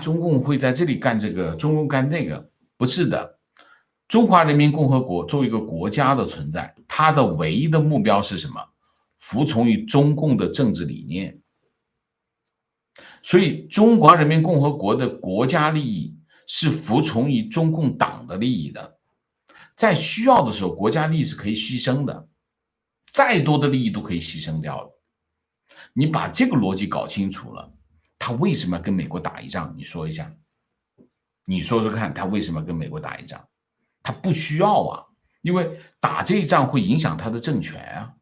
中共会在这里干这个，中共干那个，不是的。中华人民共和国作为一个国家的存在，它的唯一的目标是什么？服从于中共的政治理念。所以中华人民共和国的国家利益是服从于中共党的利益的，在需要的时候，国家利益是可以牺牲的，再多的利益都可以牺牲掉的。你把这个逻辑搞清楚了，他为什么要跟美国打一仗？你说一下，你说说看，他为什么要跟美国打一仗？他不需要啊，因为打这一仗会影响他的政权啊。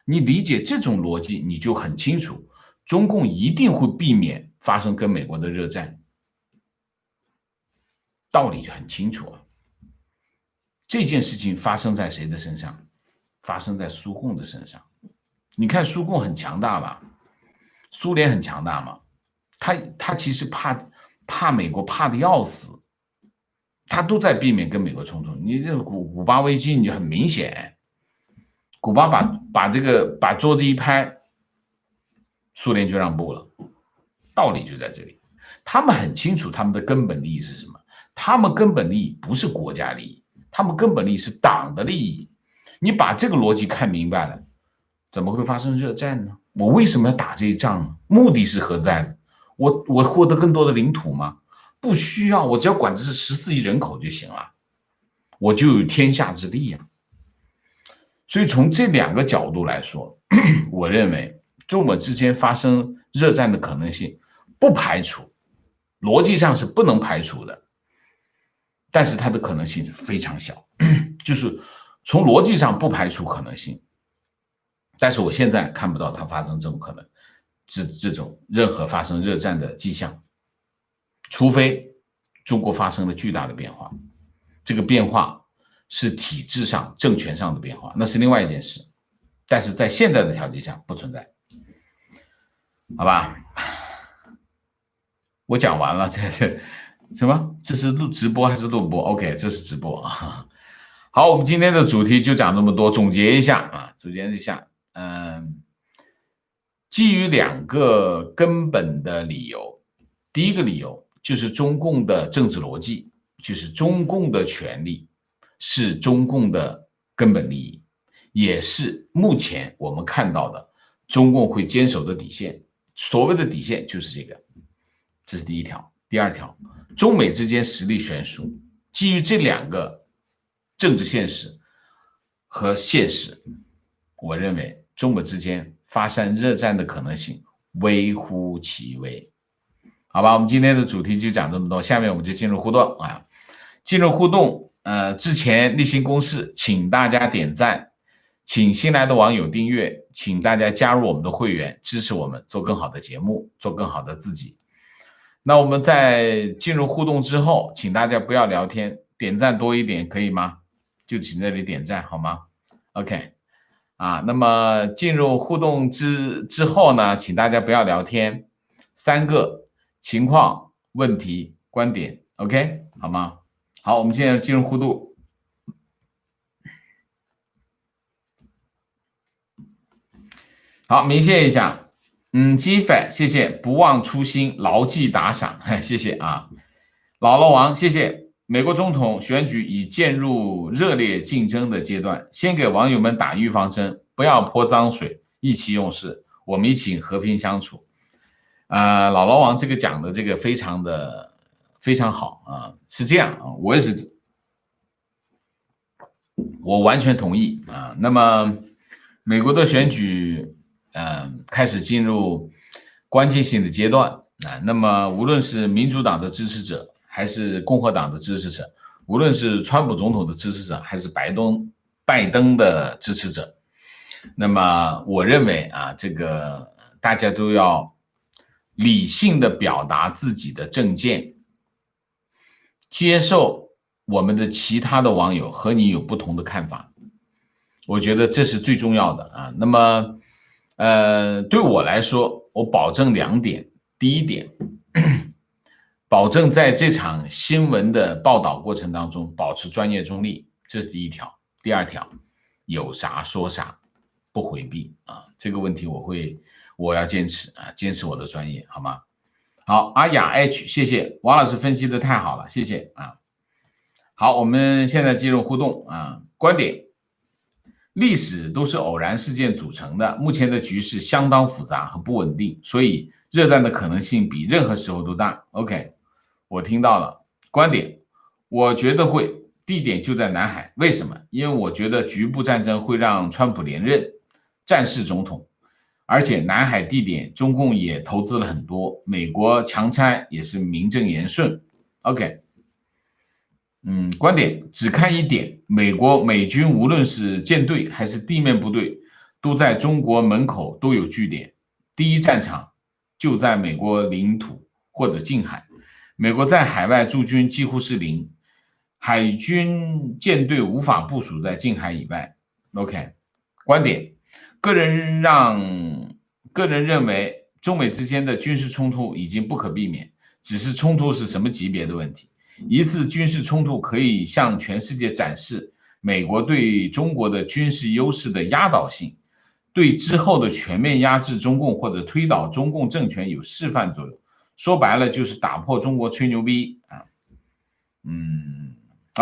你理解这种逻辑，你就很清楚，中共一定会避免发生跟美国的热战，道理就很清楚了。这件事情发生在谁的身上？发生在苏共的身上。你看苏共很强大吧，苏联很强大嘛，他其实怕美国怕的要死，他都在避免跟美国冲突。你这古巴危机你就很明显，古巴把桌子一拍，苏联就让步了，道理就在这里。他们很清楚他们的根本利益是什么，他们根本利益不是国家利益，他们根本利益是党的利益。你把这个逻辑看明白了，怎么会发生热战呢？我为什么要打这一仗呢？目的是何在呢？我获得更多的领土吗？不需要，我只要管的是14亿人口就行了，我就有天下之利啊。所以从这两个角度来说，我认为中美之间发生热战的可能性不排除，逻辑上是不能排除的，但是它的可能性非常小，就是从逻辑上不排除可能性，但是我现在看不到它发生这种可能，这种任何发生热战的迹象，除非中国发生了巨大的变化，这个变化是体制上政权上的变化，那是另外一件事，但是在现在的条件下不存在，好吧？我讲完了，什么？这是直播还是录播 ？OK， 这是直播啊。好，我们今天的主题就讲这么多，总结一下，基于2个根本的理由，第一个理由就是中共的政治逻辑，就是中共的权利是中共的根本利益，也是目前我们看到的中共会坚守的底线。所谓的底线就是这个，这是第一条。第二条，中美之间实力悬殊，基于这2个政治现实和现实，我认为中美之间发生热战的可能性微乎其微。好吧，我们今天的主题就讲这么多，下面我们就进入互动啊。进入互动，之前例行公事，请大家点赞，请新来的网友订阅，请大家加入我们的会员，支持我们做更好的节目，做更好的自己。那我们在进入互动之后，请大家不要聊天，点赞多一点可以吗？就请这里点赞好吗 ？OK， 那么进入互动之后呢，请大家不要聊天，3个情况、问题、观点 ，OK 好吗？好，我们现在进入互动。好，明谢一下。基粉，谢谢，不忘初心，牢记打赏，谢谢啊。姥姥王，谢谢。美国总统选举已渐入热烈竞争的阶段，先给网友们打预防针，不要泼脏水，意气用事，我们一起和平相处。姥姥王这个讲的这个非常好啊，是这样啊，我完全同意啊。那么美国的选举开始进入关键性的阶段啊。那么无论是民主党的支持者，还是共和党的支持者，无论是川普总统的支持者，还是拜登的支持者，那么我认为啊，这个大家都要理性的表达自己的政见，接受我们的其他的网友和你有不同的看法，我觉得这是最重要的啊。那么对我来说，我保证2点。第一点，保证在这场新闻的报道过程当中保持专业中立，这是第一条。第二条，有啥说啥，不回避啊。这个问题我要坚持啊，坚持我的专业，好吗？好，阿雅 H， 谢谢王老师分析的太好了，谢谢啊。好，我们现在进入互动啊。观点。历史都是偶然事件组成的，目前的局势相当复杂和不稳定，所以热战的可能性比任何时候都大。OK， 我听到了观点，我觉得会，地点就在南海。为什么？因为我觉得局部战争会让川普连任，战士总统，而且南海地点中共也投资了很多，美国强拆也是名正言顺。OK。观点只看一点，美军无论是舰队还是地面部队，都在中国门口都有据点。第一战场就在美国领土或者近海，美国在海外驻军几乎是零，海军舰队无法部署在近海以外。OK， 观点，个人让个人认为，中美之间的军事冲突已经不可避免，只是冲突是什么级别的问题。一次军事冲突可以向全世界展示美国对中国的军事优势的压倒性，对之后的全面压制中共或者推倒中共政权有示范作用。说白了就是打破中国吹牛逼啊。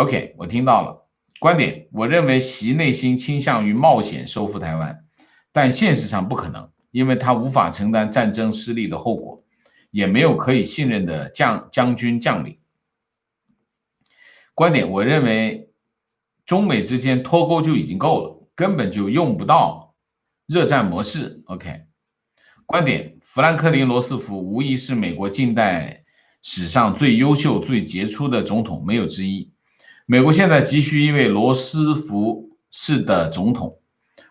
OK， 我听到了。观点，我认为习内心倾向于冒险收复台湾，但现实上不可能，因为他无法承担战争失利的后果，也没有可以信任的将军将领。观点，我认为中美之间脱钩就已经够了，根本就用不到热战模式。OK， 观点，富兰克林·罗斯福无疑是美国近代史上最优秀、最杰出的总统，没有之一。美国现在急需一位罗斯福式的总统。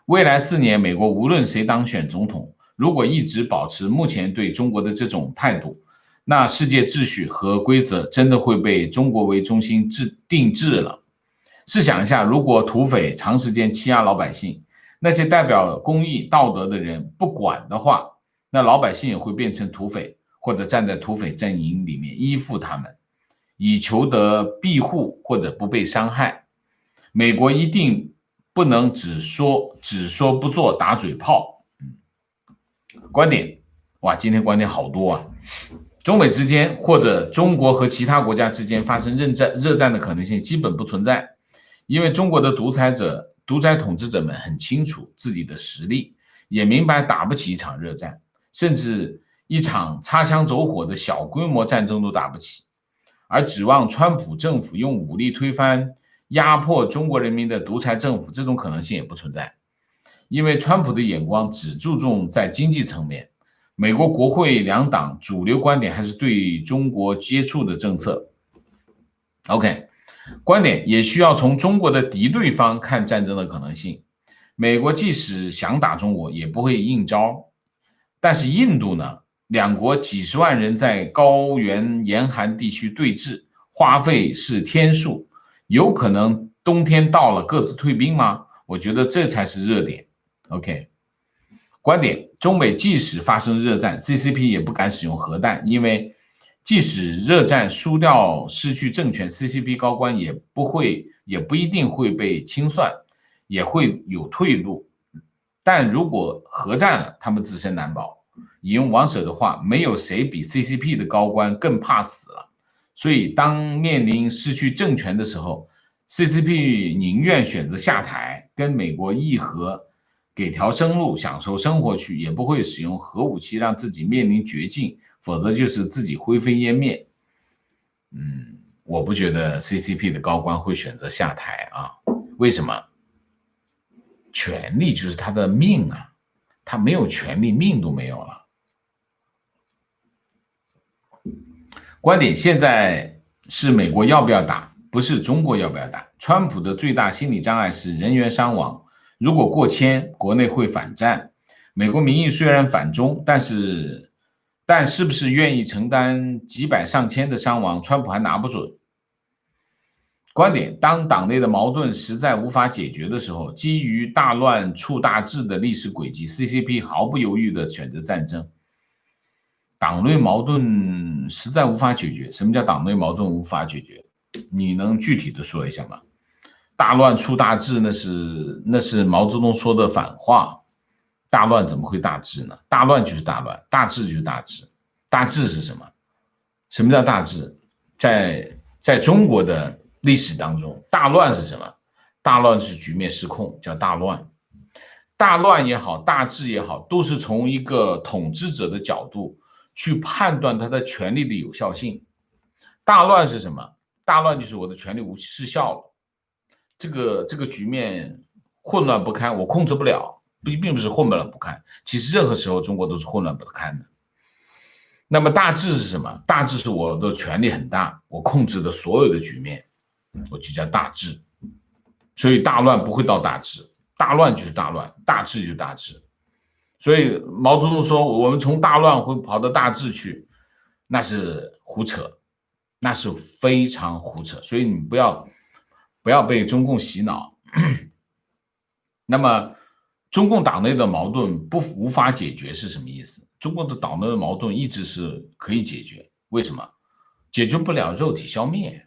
未来4年，美国无论谁当选总统，如果一直保持目前对中国的这种态度，那世界秩序和规则真的会被中国为中心定制了。试想一下，如果土匪长时间欺压老百姓，那些代表公义道德的人不管的话，那老百姓也会变成土匪，或者站在土匪阵营里面依附他们，以求得庇护或者不被伤害。美国一定不能只说不做，打嘴炮。观点，哇，今天观点好多啊。中美之间或者中国和其他国家之间发生热战的可能性基本不存在，因为中国的独裁统治者们很清楚自己的实力，也明白打不起一场热战，甚至一场擦枪走火的小规模战争都打不起，而指望川普政府用武力推翻压迫中国人民的独裁政府，这种可能性也不存在，因为川普的眼光只注重在经济层面。美国国会两党主流观点还是对中国接触的政策。OK， 观点也需要从中国的敌对方看战争的可能性。美国即使想打中国，也不会应招。但是印度呢？两国几十万人在高原严寒地区对峙，花费是天数，有可能冬天到了各自退兵吗？我觉得这才是热点。OK。观点，中美即使发生热战 ，CCP 也不敢使用核弹，因为即使热战输掉失去政权 ，CCP 高官也不一定会被清算，也会有退路。但如果核战了，他们自身难保。引用王舍的话，没有谁比 CCP 的高官更怕死了。所以当面临失去政权的时候 ，CCP 宁愿选择下台，跟美国议和，给条生路，享受生活去，也不会使用核武器让自己面临绝境，否则就是自己灰飞烟灭。我不觉得 CCP 的高官会选择下台啊？为什么？权力就是他的命啊，他没有权力，命都没有了。观点，现在是美国要不要打，不是中国要不要打。川普的最大心理障碍是人员伤亡。如果过千，国内会反战。美国民意虽然反中，但是不是愿意承担几百上千的伤亡，川普还拿不准。观点，当党内的矛盾实在无法解决的时候，基于大乱处大治的历史轨迹 ，CCP 毫不犹豫地选择战争。党内矛盾实在无法解决，什么叫党内矛盾无法解决？你能具体的说一下吗？大乱出大治，那是毛泽东说的反话。大乱怎么会大治呢？大乱就是大乱，大治就是大治。大治是什么？什么叫大治？在中国的历史当中，大乱是什么？大乱是局面失控，叫大乱。大乱也好，大治也好，都是从一个统治者的角度去判断他的权力的有效性。大乱是什么？大乱就是我的权力失效了。这个局面混乱不堪，我控制不了，并不是混乱不堪。其实任何时候中国都是混乱不堪的。那么大治是什么？大治是我的权力很大，我控制的所有的局面，我就叫大治。所以大乱不会到大治，大乱就是大乱，大治就是大治。所以毛泽东说我们从大乱会跑到大治去，那是胡扯，那是非常胡扯。所以你不要被中共洗脑。那么中共党内的矛盾无法解决是什么意思？中国的党内的矛盾一直是可以解决，为什么？解决不了肉体消灭，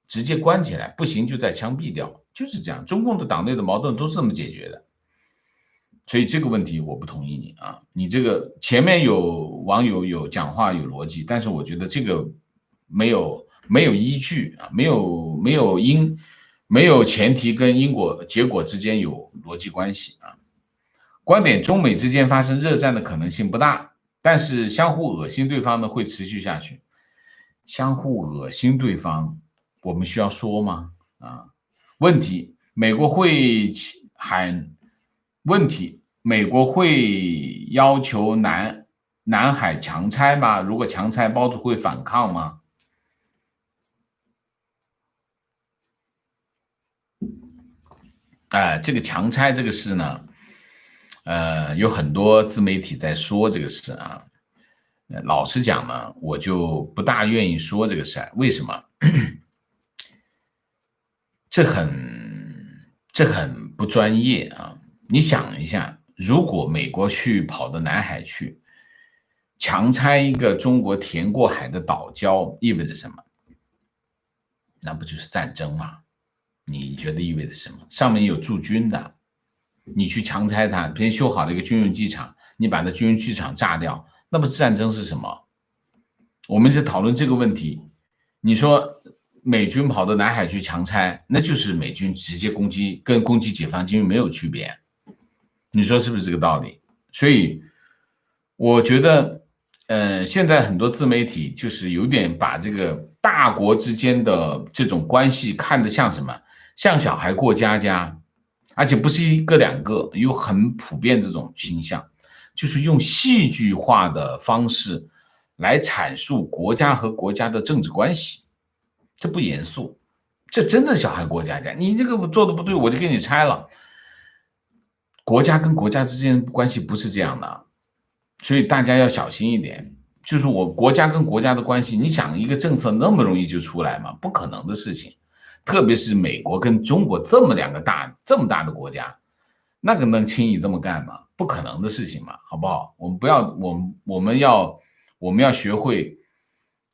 直接关起来，不行就再枪毙掉，就是这样。中共的党内的矛盾都是这么解决的，所以这个问题我不同意你啊，你这个前面有网友有讲话有逻辑，但是我觉得这个没有依据啊，没有前提跟因果结果之间有逻辑关系啊。观点中美之间发生热战的可能性不大，但是相互恶心对方呢会持续下去。相互恶心对方，我们需要说吗？啊，问题，美国会要求南海强拆吗？如果强拆，包子会反抗吗？这个强拆这个事呢，有很多自媒体在说这个事啊。老实讲呢，我就不大愿意说这个事儿。为什么？这很不专业啊！你想一下，如果美国跑到南海去，强拆一个中国填过海的岛礁，意味着什么？那不就是战争吗？你觉得意味着什么？上面有驻军的，你去强拆它，别人修好了一个军用机场，你把那军用机场炸掉，那不是战争是什么？我们在讨论这个问题，你说美军跑到南海去强拆，那就是美军直接攻击，跟攻击解放军没有区别，你说是不是这个道理？所以我觉得，现在很多自媒体就是有点把这个大国之间的这种关系看得像什么？像小孩过家家，而且不是一个两个，有很普遍这种倾向，就是用戏剧化的方式来阐述国家和国家的政治关系，这不严肃，这真的小孩过家家，你这个做的不对，我就给你拆了。国家跟国家之间关系不是这样的，所以大家要小心一点。就是我国家跟国家的关系，你想一个政策那么容易就出来吗？不可能的事情。特别是美国跟中国这么大的国家，那个能轻易这么干吗？不可能的事情嘛，好不好？我们要学会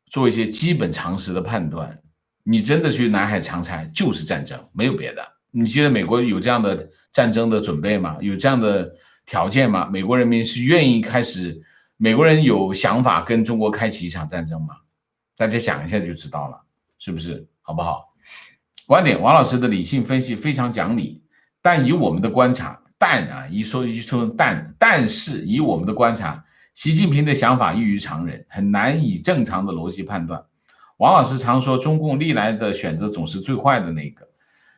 做一些基本常识的判断。你真的去南海强拆就是战争，没有别的。你觉得美国有这样的战争的准备吗？有这样的条件吗？美国人民是愿意美国人有想法跟中国开启一场战争吗？大家想一下就知道了，是不是？好不好？观点，王老师的理性分析非常讲理，但以我们的观察，但是以我们的观察，习近平的想法异于常人，很难以正常的逻辑判断。王老师常说，中共历来的选择总是最坏的那个，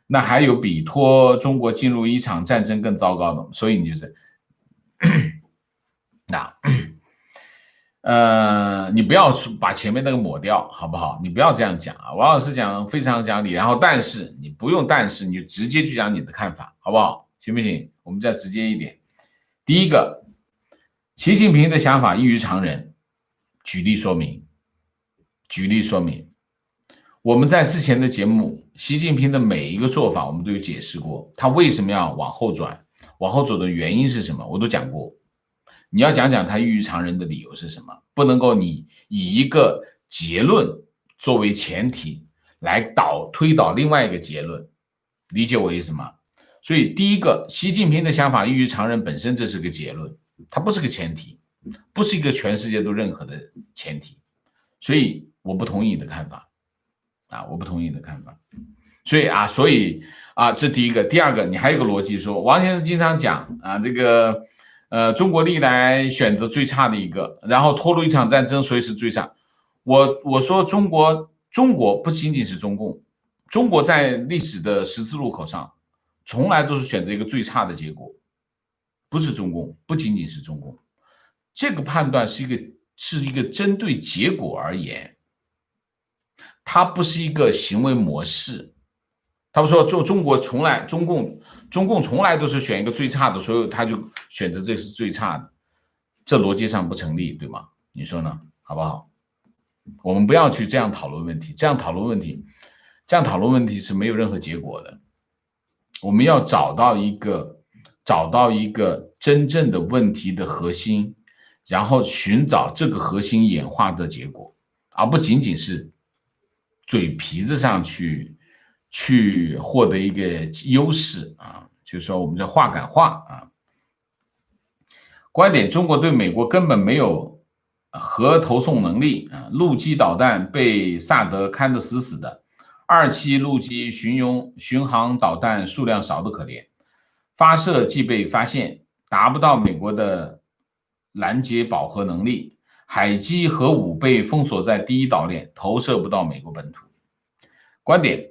那还有比拖中国进入一场战争更糟糕的，所以你就是你不要把前面那个抹掉，好不好？你不要这样讲啊！王老师讲非常讲理，然后但是你不用但是，你就直接去讲你的看法，好不好？行不行？我们再直接一点。第一个，习近平的想法异于常人，举例说明。我们在之前的节目，习近平的每一个做法，我们都有解释过，他为什么要往后转，往后走的原因是什么，我都讲过。你要讲讲他异于常人的理由是什么，不能够你以一个结论作为前提来推导另外一个结论，理解我意思吗？所以第一个，习近平的想法异于常人本身这是个结论，它不是个前提，不是一个全世界都认可的前提，所以我不同意你的看法我不同意你的看法。所以这第一个。第二个，你还有个逻辑说，王先生经常讲这个中国历来选择最差的一个，然后拖入一场战争，所以是最差。我说中国不仅仅是中共，中国在历史的十字路口上，从来都是选择一个最差的结果，不是中共，不仅仅是中共。这个判断是一个针对结果而言，它不是一个行为模式。他们说中共从来都是选一个最差的，所以他就选择这是最差的，这逻辑上不成立，对吗？你说呢？好不好？我们不要去这样讨论问题，这样讨论问题是没有任何结果的。我们要找到一个找到一个真正的问题的核心，然后寻找这个核心演化的结果，而不仅仅是嘴皮子上去获得一个优势啊，就是说我们叫话赶话啊。观点：中国对美国根本没有核投送能力啊，陆基导弹被萨德看得死死的，二期陆基巡航导弹数量少得可怜，发射即被发现，达不到美国的拦截饱和能力，海基核武被封锁在第一岛链，投射不到美国本土。观点：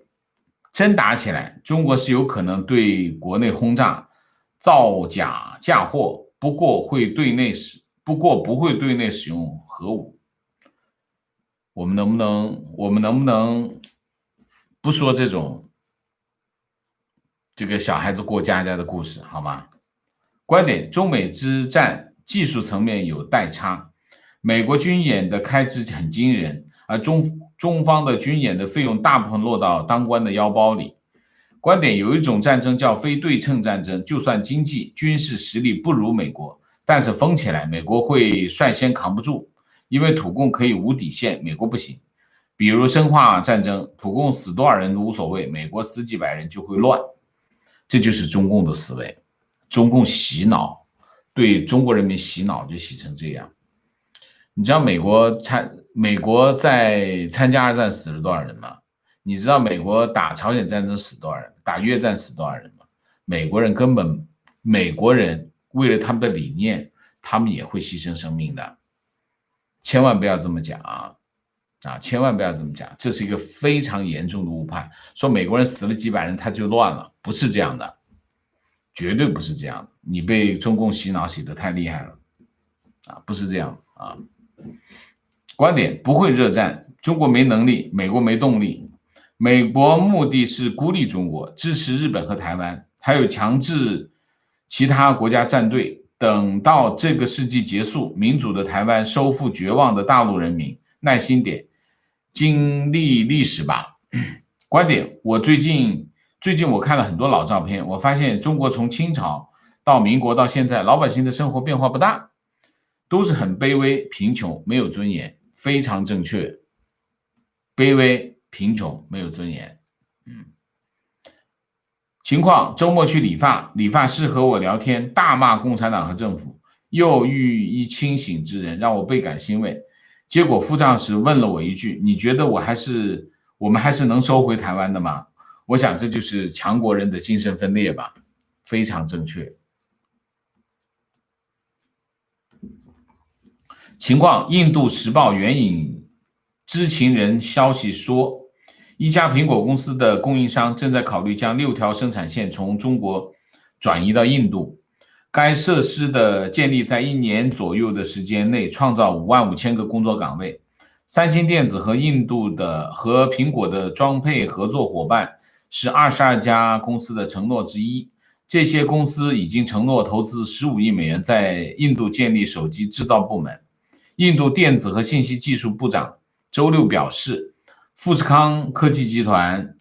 真打起来，中国是有可能对国内轰炸、造假嫁祸，不过不会对内使用核武。我们能不能不说这个小孩子过家家的故事好吗？观点：中美之战技术层面有代差，美国军演的开支很惊人，而中方的军演的费用大部分落到当官的腰包里。观点：有一种战争叫非对称战争，就算经济军事实力不如美国，但是疯起来美国会率先扛不住，因为土共可以无底线，美国不行。比如生化战争，土共死多少人都无所谓，美国死几百人就会乱。这就是中共的思维，中共洗脑，对中国人民洗脑就洗成这样。你知道美国在参加二战死了多少人吗？你知道美国打朝鲜战争死多少人，打越战死多少人吗？美国人为了他们的理念，他们也会牺牲生命的，千万不要这么讲啊！千万不要这么讲，这是一个非常严重的误判。说美国人死了几百人他就乱了，不是这样的，绝对不是这样的。你被中共洗脑洗得太厉害了不是这样啊。观点：不会热战，中国没能力，美国没动力。美国目的是孤立中国，支持日本和台湾，还有强制其他国家站队。等到这个世纪结束，民主的台湾收复绝望的大陆人民，耐心点，经历历史吧。观点：最近我看了很多老照片，我发现中国从清朝到民国到现在，老百姓的生活变化不大，都是很卑微、贫穷、没有尊严，非常正确。卑微、贫穷、没有尊严。情况：周末去理发师和我聊天，大骂共产党和政府，又遇一清醒之人，让我倍感欣慰。结果付账时问了我一句：“你觉得我们还是能收回台湾的吗？”我想这就是强国人的精神分裂吧，非常正确。情况：印度时报援引知情人消息说，一家苹果公司的供应商正在考虑将6条生产线从中国转移到印度。该设施的建立在1年左右的时间内创造55000个工作岗位。三星电子和苹果的装配合作伙伴是22家公司的承诺之一。这些公司已经承诺投资15亿美元在印度建立手机制造部门。印度电子和信息技术部长周六表示，富士康科技集团、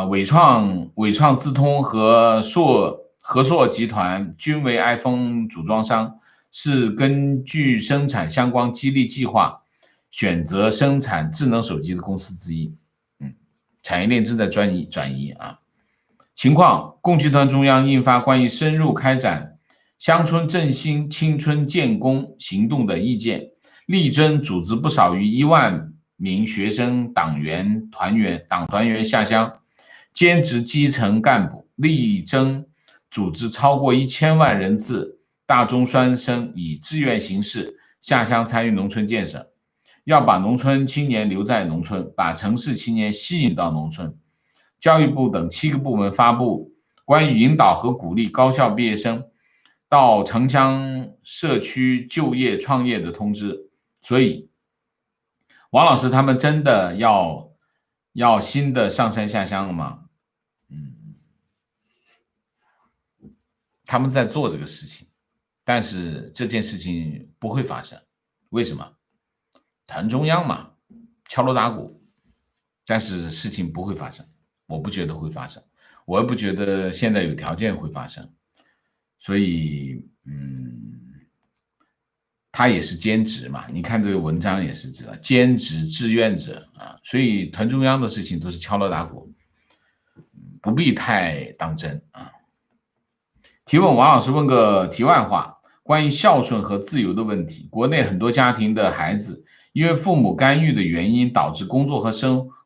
伟创资通和和硕集团均为 iPhone 组装商，是根据生产相关激励计划选择生产智能手机的公司之一。产业链正在转移啊。情况：共青团中央印发关于深入开展乡村振兴青春建功行动的意见，力争组织不少于1万名学生党团员下乡，兼职基层干部，力争组织超过1000万人次大中专生以志愿形式下乡参与农村建设，要把农村青年留在农村，把城市青年吸引到农村。教育部等7个部门发布关于引导和鼓励高校毕业生到城乡社区就业创业的通知。所以王老师他们真的要新的上山下乡了吗？他们在做这个事情，但是这件事情不会发生。为什么？谈中央嘛，敲锣打鼓，但是事情不会发生，我不觉得会发生，我也不觉得现在有条件会发生所以他也是兼职嘛，你看这个文章也是知道兼职志愿者啊，所以团中央的事情都是敲锣打鼓，不必太当真啊。提问王老师问个题外话，关于孝顺和自由的问题，国内很多家庭的孩子因为父母干预的原因，导致工作和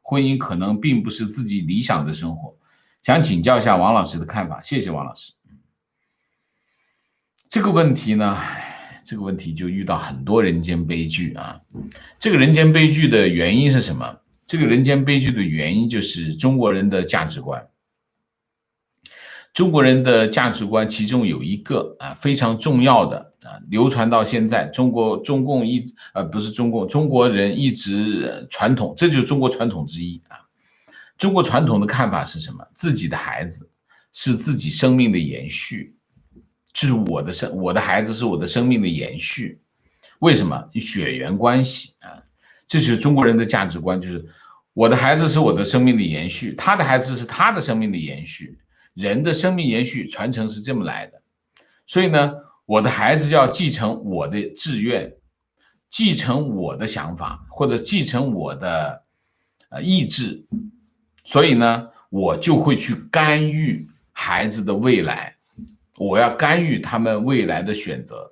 婚姻可能并不是自己理想的生活，想请教一下王老师的看法，谢谢王老师。这个问题呢，这个问题就遇到很多人间悲剧啊。这个人间悲剧的原因是什么？这个人间悲剧的原因就是中国人的价值观。中国人的价值观其中有一个非常重要的流传到现在，中国人一直传统，这就是中国传统之一啊。中国传统的看法是什么？自己的孩子是自己生命的延续，就是我的孩子是我的生命的延续。为什么？血缘关系啊，这就是中国人的价值观，就是我的孩子是我的生命的延续，他的孩子是他的生命的延续。人的生命延续传承是这么来的，所以呢，我的孩子要继承我的志愿，继承我的想法，或者继承我的意志，所以呢，我就会去干预孩子的未来，我要干预他们未来的选择，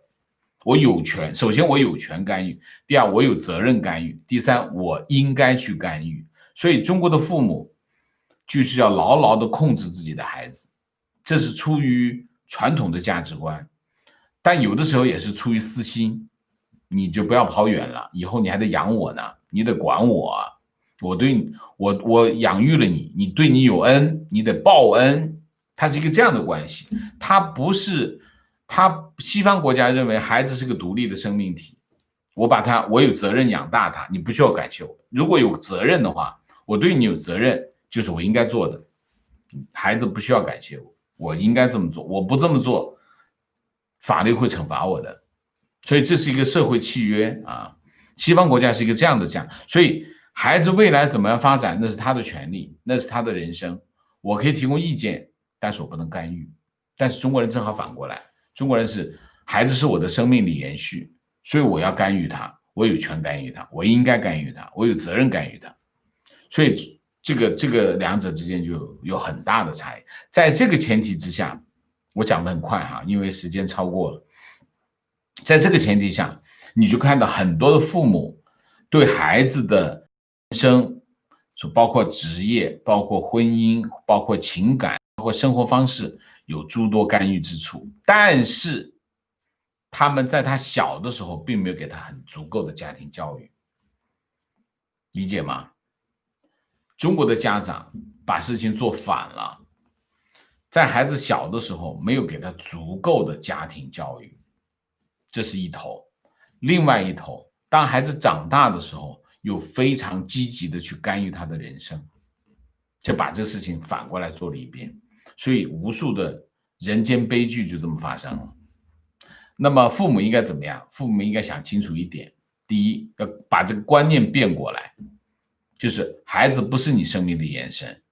我有权，首先我有权干预，第二我有责任干预，第三我应该去干预。所以中国的父母就是要牢牢地控制自己的孩子，这是出于传统的价值观，但有的时候也是出于私心，你就不要跑远了，以后你还得养我呢，你得管我，我养育了你，你对你有恩，你得报恩，它是一个这样的关系。它不是，西方国家认为孩子是个独立的生命体，我有责任养大他，你不需要感谢我。如果有责任的话，我对你有责任，就是我应该做的，孩子不需要感谢我，我应该这么做，我不这么做，法律会惩罚我的。所以这是一个社会契约啊，西方国家是一个这样的讲，所以孩子未来怎么样发展，那是他的权利，那是他的人生，我可以提供意见，但是我不能干预。但是中国人正好反过来，中国人是孩子是我的生命的延续，所以我要干预他，我有权干预他，我应该干预他，我有责任干预他。所以这个两者之间就有很大的差异。在这个前提之下，我讲得很快哈，因为时间超过了。在这个前提下，你就看到很多的父母对孩子的人生，包括职业、包括婚姻、包括情感、包括生活方式，有诸多干预之处，但是他们在他小的时候并没有给他很足够的家庭教育，理解吗？中国的家长把事情做反了，在孩子小的时候没有给他足够的家庭教育，这是一头。另外一头，当孩子长大的时候，又非常积极的去干预他的人生，就把这个事情反过来做了一遍，所以无数的人间悲剧就这么发生了。那么父母应该怎么样？父母应该想清楚一点，第一，要把这个观念变过来，就是孩子不是你生命的延伸，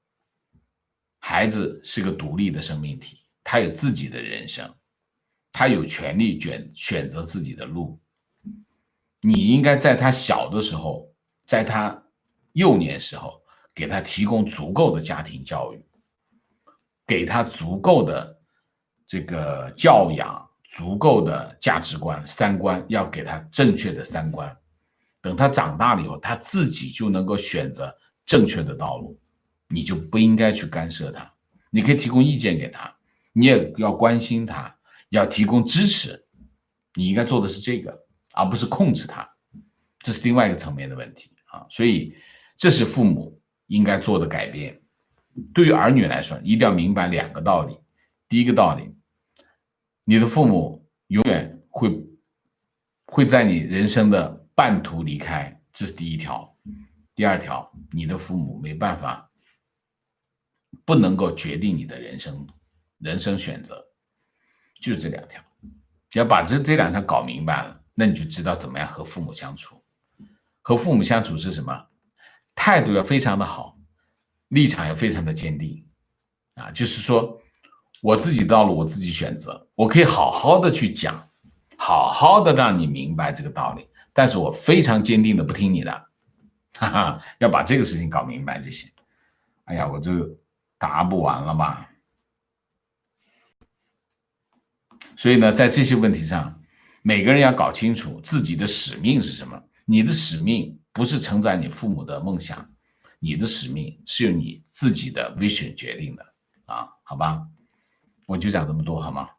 孩子是个独立的生命体，他有自己的人生，他有权利选择自己的路。你应该在他小的时候，在他幼年时候，给他提供足够的家庭教育，给他足够的这个教养，足够的价值观、三观，要给他正确的三观。等他长大了以后，他自己就能够选择正确的道路，你就不应该去干涉他。你可以提供意见给他，你也要关心他，要提供支持。你应该做的是这个，而不是控制他，这是另外一个层面的问题啊。所以这是父母应该做的改变。对于儿女来说，一定要明白两个道理。第一个道理，你的父母永远会在你人生的半途离开，这是第一条。第二条，你的父母没办法，不能够决定你的人生选择，就是这两条。只要把这两条搞明白了，那你就知道怎么样和父母相处。和父母相处是什么？态度要非常的好，立场要非常的坚定啊，就是说我自己道路我自己选择，我可以好好的去讲，好好的让你明白这个道理，但是我非常坚定的不听你的，哈哈，要把这个事情搞明白就行。哎呀，我就答不完了吧。所以呢，在这些问题上，每个人要搞清楚自己的使命是什么。你的使命不是承载你父母的梦想，你的使命是由你自己的 vision 决定的啊，好吧？我就讲这么多，好吗？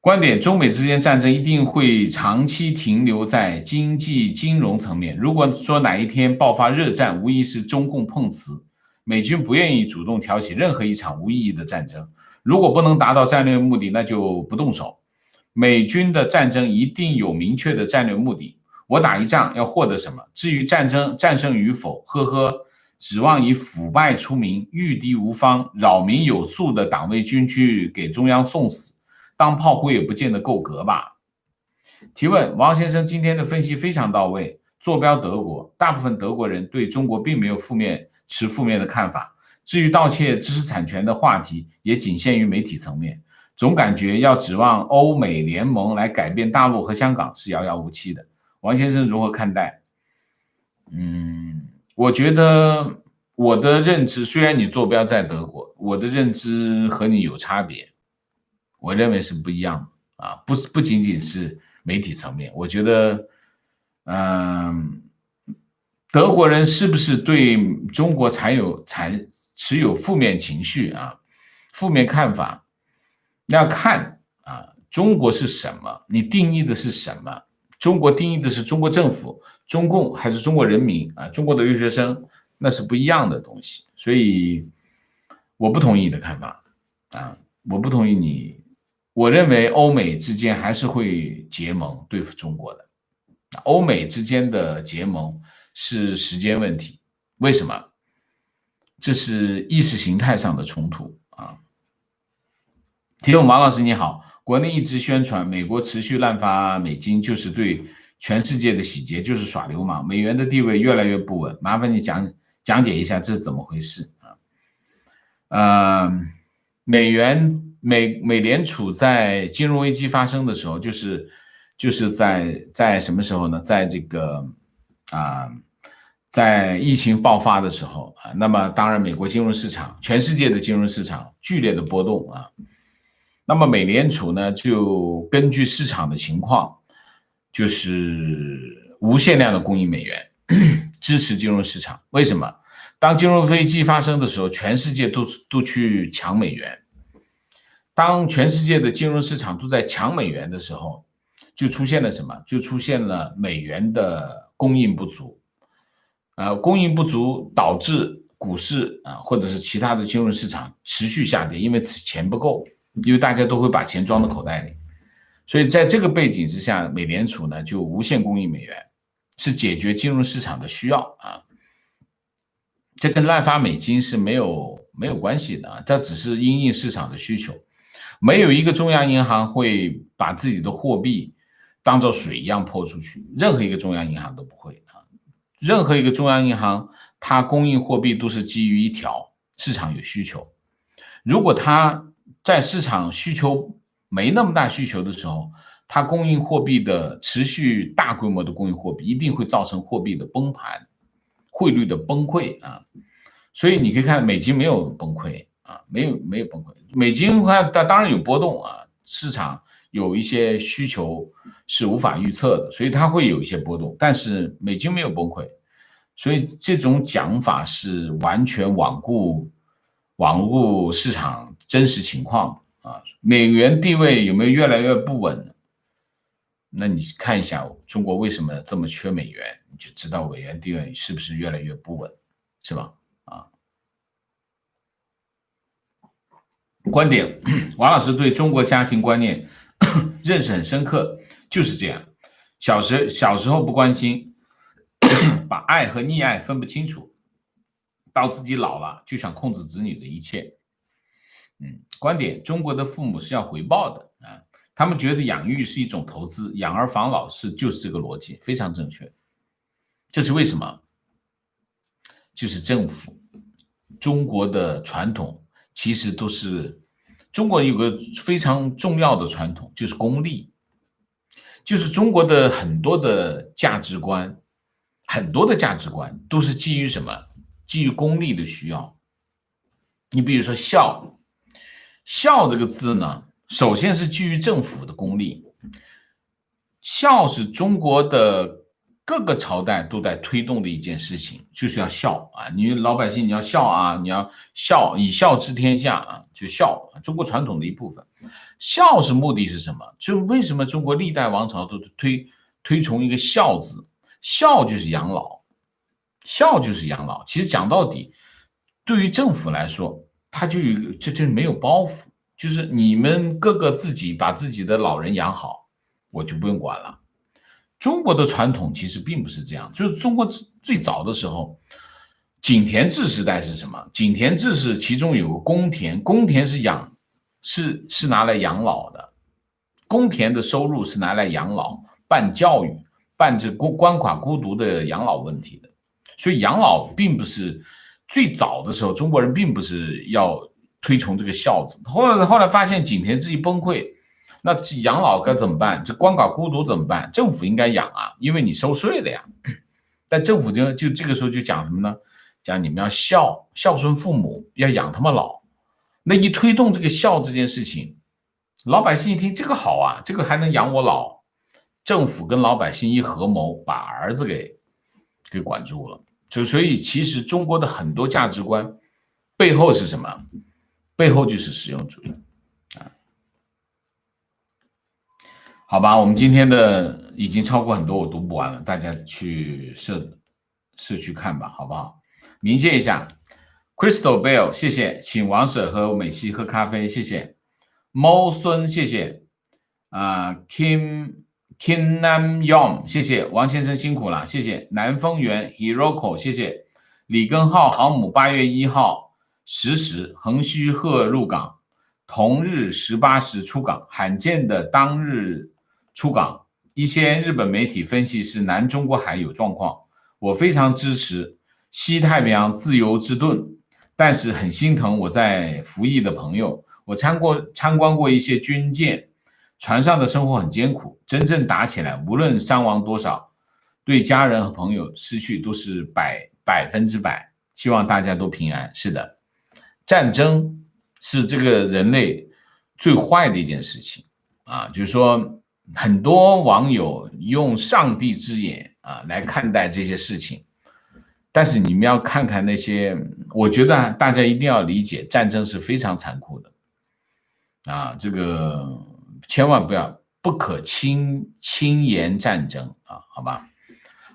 观点：中美之间战争一定会长期停留在经济金融层面。如果说哪一天爆发热战，无疑是中共碰瓷。美军不愿意主动挑起任何一场无意义的战争。如果不能达到战略目的，那就不动手。美军的战争一定有明确的战略目的。我打一仗要获得什么？至于战争战胜与否，呵呵，指望以腐败出名、御敌无方、扰民有术的党卫军去给中央送死，当炮灰也不见得够格吧？提问：王先生今天的分析非常到位，坐标德国，大部分德国人对中国并没有持负面的看法。至于盗窃知识产权的话题，也仅限于媒体层面。总感觉要指望欧美联盟来改变大陆和香港是遥遥无期的。王先生如何看待？我觉得我的认知，虽然你坐标在德国，我的认知和你有差别，我认为是不一样的啊，不仅仅是媒体层面，我觉得，德国人是不是对中国持有负面情绪啊，负面看法？那要看啊，中国是什么？你定义的是什么？中国定义的是中国政府、中共还是中国人民啊？中国的留学生那是不一样的东西，所以我不同意你的看法啊，我不同意你。我认为欧美之间还是会结盟对付中国的，欧美之间的结盟是时间问题。为什么？这是意识形态上的冲突啊。提问：王老师你好，国内一直宣传美国持续滥发美金就是对全世界的洗劫，就是耍流氓，美元的地位越来越不稳，麻烦你讲解一下这是怎么回事啊？美联储在金融危机发生的时候，就是在什么时候呢？在这个在疫情爆发的时候啊，那么当然美国金融市场，全世界的金融市场剧烈的波动啊。那么美联储呢，就根据市场的情况，就是无限量的供应美元，支持金融市场。为什么？当金融危机发生的时候，全世界都去抢美元。当全世界的金融市场都在抢美元的时候，就出现了什么？就出现了美元的供应不足。供应不足导致股市啊，或者是其他的金融市场持续下跌，因为钱不够。因为大家都会把钱装到口袋里，所以在这个背景之下，美联储呢就无限供应美元，是解决金融市场的需要啊。这跟滥发美金是没有关系的啊，它只是因应市场的需求。没有一个中央银行会把自己的货币当做水一样泼出去，任何一个中央银行都不会啊。任何一个中央银行，它供应货币都是基于一条市场有需求，如果它在市场需求没那么大需求的时候，它供应货币的持续大规模的供应货币，一定会造成货币的崩盘，汇率的崩溃啊。所以你可以看美金没有崩溃啊，没有崩溃。美金它当然有波动啊，市场有一些需求是无法预测的，所以它会有一些波动，但是美金没有崩溃。所以这种讲法是完全罔顾市场真实情况啊，美元地位有没有越来越不稳？那你看一下中国为什么这么缺美元，你就知道美元地位是不是越来越不稳，是吧？啊，观点：王老师对中国家庭观念认识很深刻，就是这样。小时候不关心，把爱和溺爱分不清楚，到自己老了就想控制子女的一切。观点：中国的父母是要回报的啊，他们觉得养育是一种投资，养儿防老就是这个逻辑，非常正确。这是为什么？就是政府，中国的传统其实都是中国有个非常重要的传统，就是功利，就是中国的很多的价值观，都是基于什么？基于功利的需要。你比如说孝，孝这个字呢，首先是基于政府的功利。孝是中国的各个朝代都在推动的一件事情，就是要孝啊！你老百姓你要孝啊，你要孝，以孝治天下啊，就孝，中国传统的一部分。孝是目的是什么？就为什么中国历代王朝都推崇一个孝字？孝就是养老，孝就是养老。其实讲到底，对于政府来说，他就有一个就是没有包袱，就是你们各个自己把自己的老人养好，我就不用管了。中国的传统其实并不是这样，就是中国最早的时候，井田制时代是什么？井田制是其中有个公田，公田是拿来养老的，公田的收入是拿来养老、办教育、办这鳏寡孤独的养老问题的。所以养老并不是最早的时候，中国人并不是要推崇这个孝字，后来发现井田制一崩溃，那养老该怎么办？这鳏寡孤独怎么办？政府应该养啊，因为你收税了呀。但政府就这个时候就讲什么呢？讲你们要孝顺父母，要养他们老。那一推动这个孝这件事情，老百姓一听这个好啊，这个还能养我老，政府跟老百姓一合谋，把儿子给管住了。所以其实中国的很多价值观背后是什么？背后就是实用主义。好吧，我们今天的已经超过很多，我读不完了，大家去社区看吧，好不好？鸣谢一下 Crystal Bell， 谢谢，请王舍和美西喝咖啡，谢谢。猫孙，谢谢。Kim Nam Yong， 谢谢王先生辛苦了，谢谢。南丰源 Hiroko， 谢谢。李根浩航母8月1号10时横须贺入港，同日18时出港，罕见的当日出港。一些日本媒体分析是南中国海有状况，我非常支持西太平洋自由之盾，但是很心疼我在服役的朋友。我参观过一些军舰，船上的生活很艰苦，真正打起来，无论伤亡多少，对家人和朋友失去都是100%，希望大家都平安。是的，战争是这个人类最坏的一件事情啊，就是说很多网友用上帝之眼啊来看待这些事情，但是你们要看看那些，我觉得大家一定要理解，战争是非常残酷的啊，这个千万不可轻言战争啊，好吧？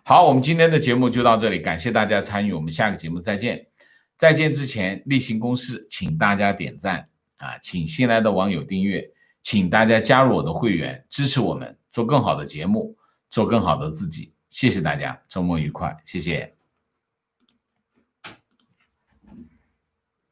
好，我们今天的节目就到这里，感谢大家参与，我们下个节目再见。再见之前，例行公事，请大家点赞啊，请新来的网友订阅，请大家加入我的会员，支持我们做更好的节目，做更好的自己。谢谢大家，周末愉快，谢谢。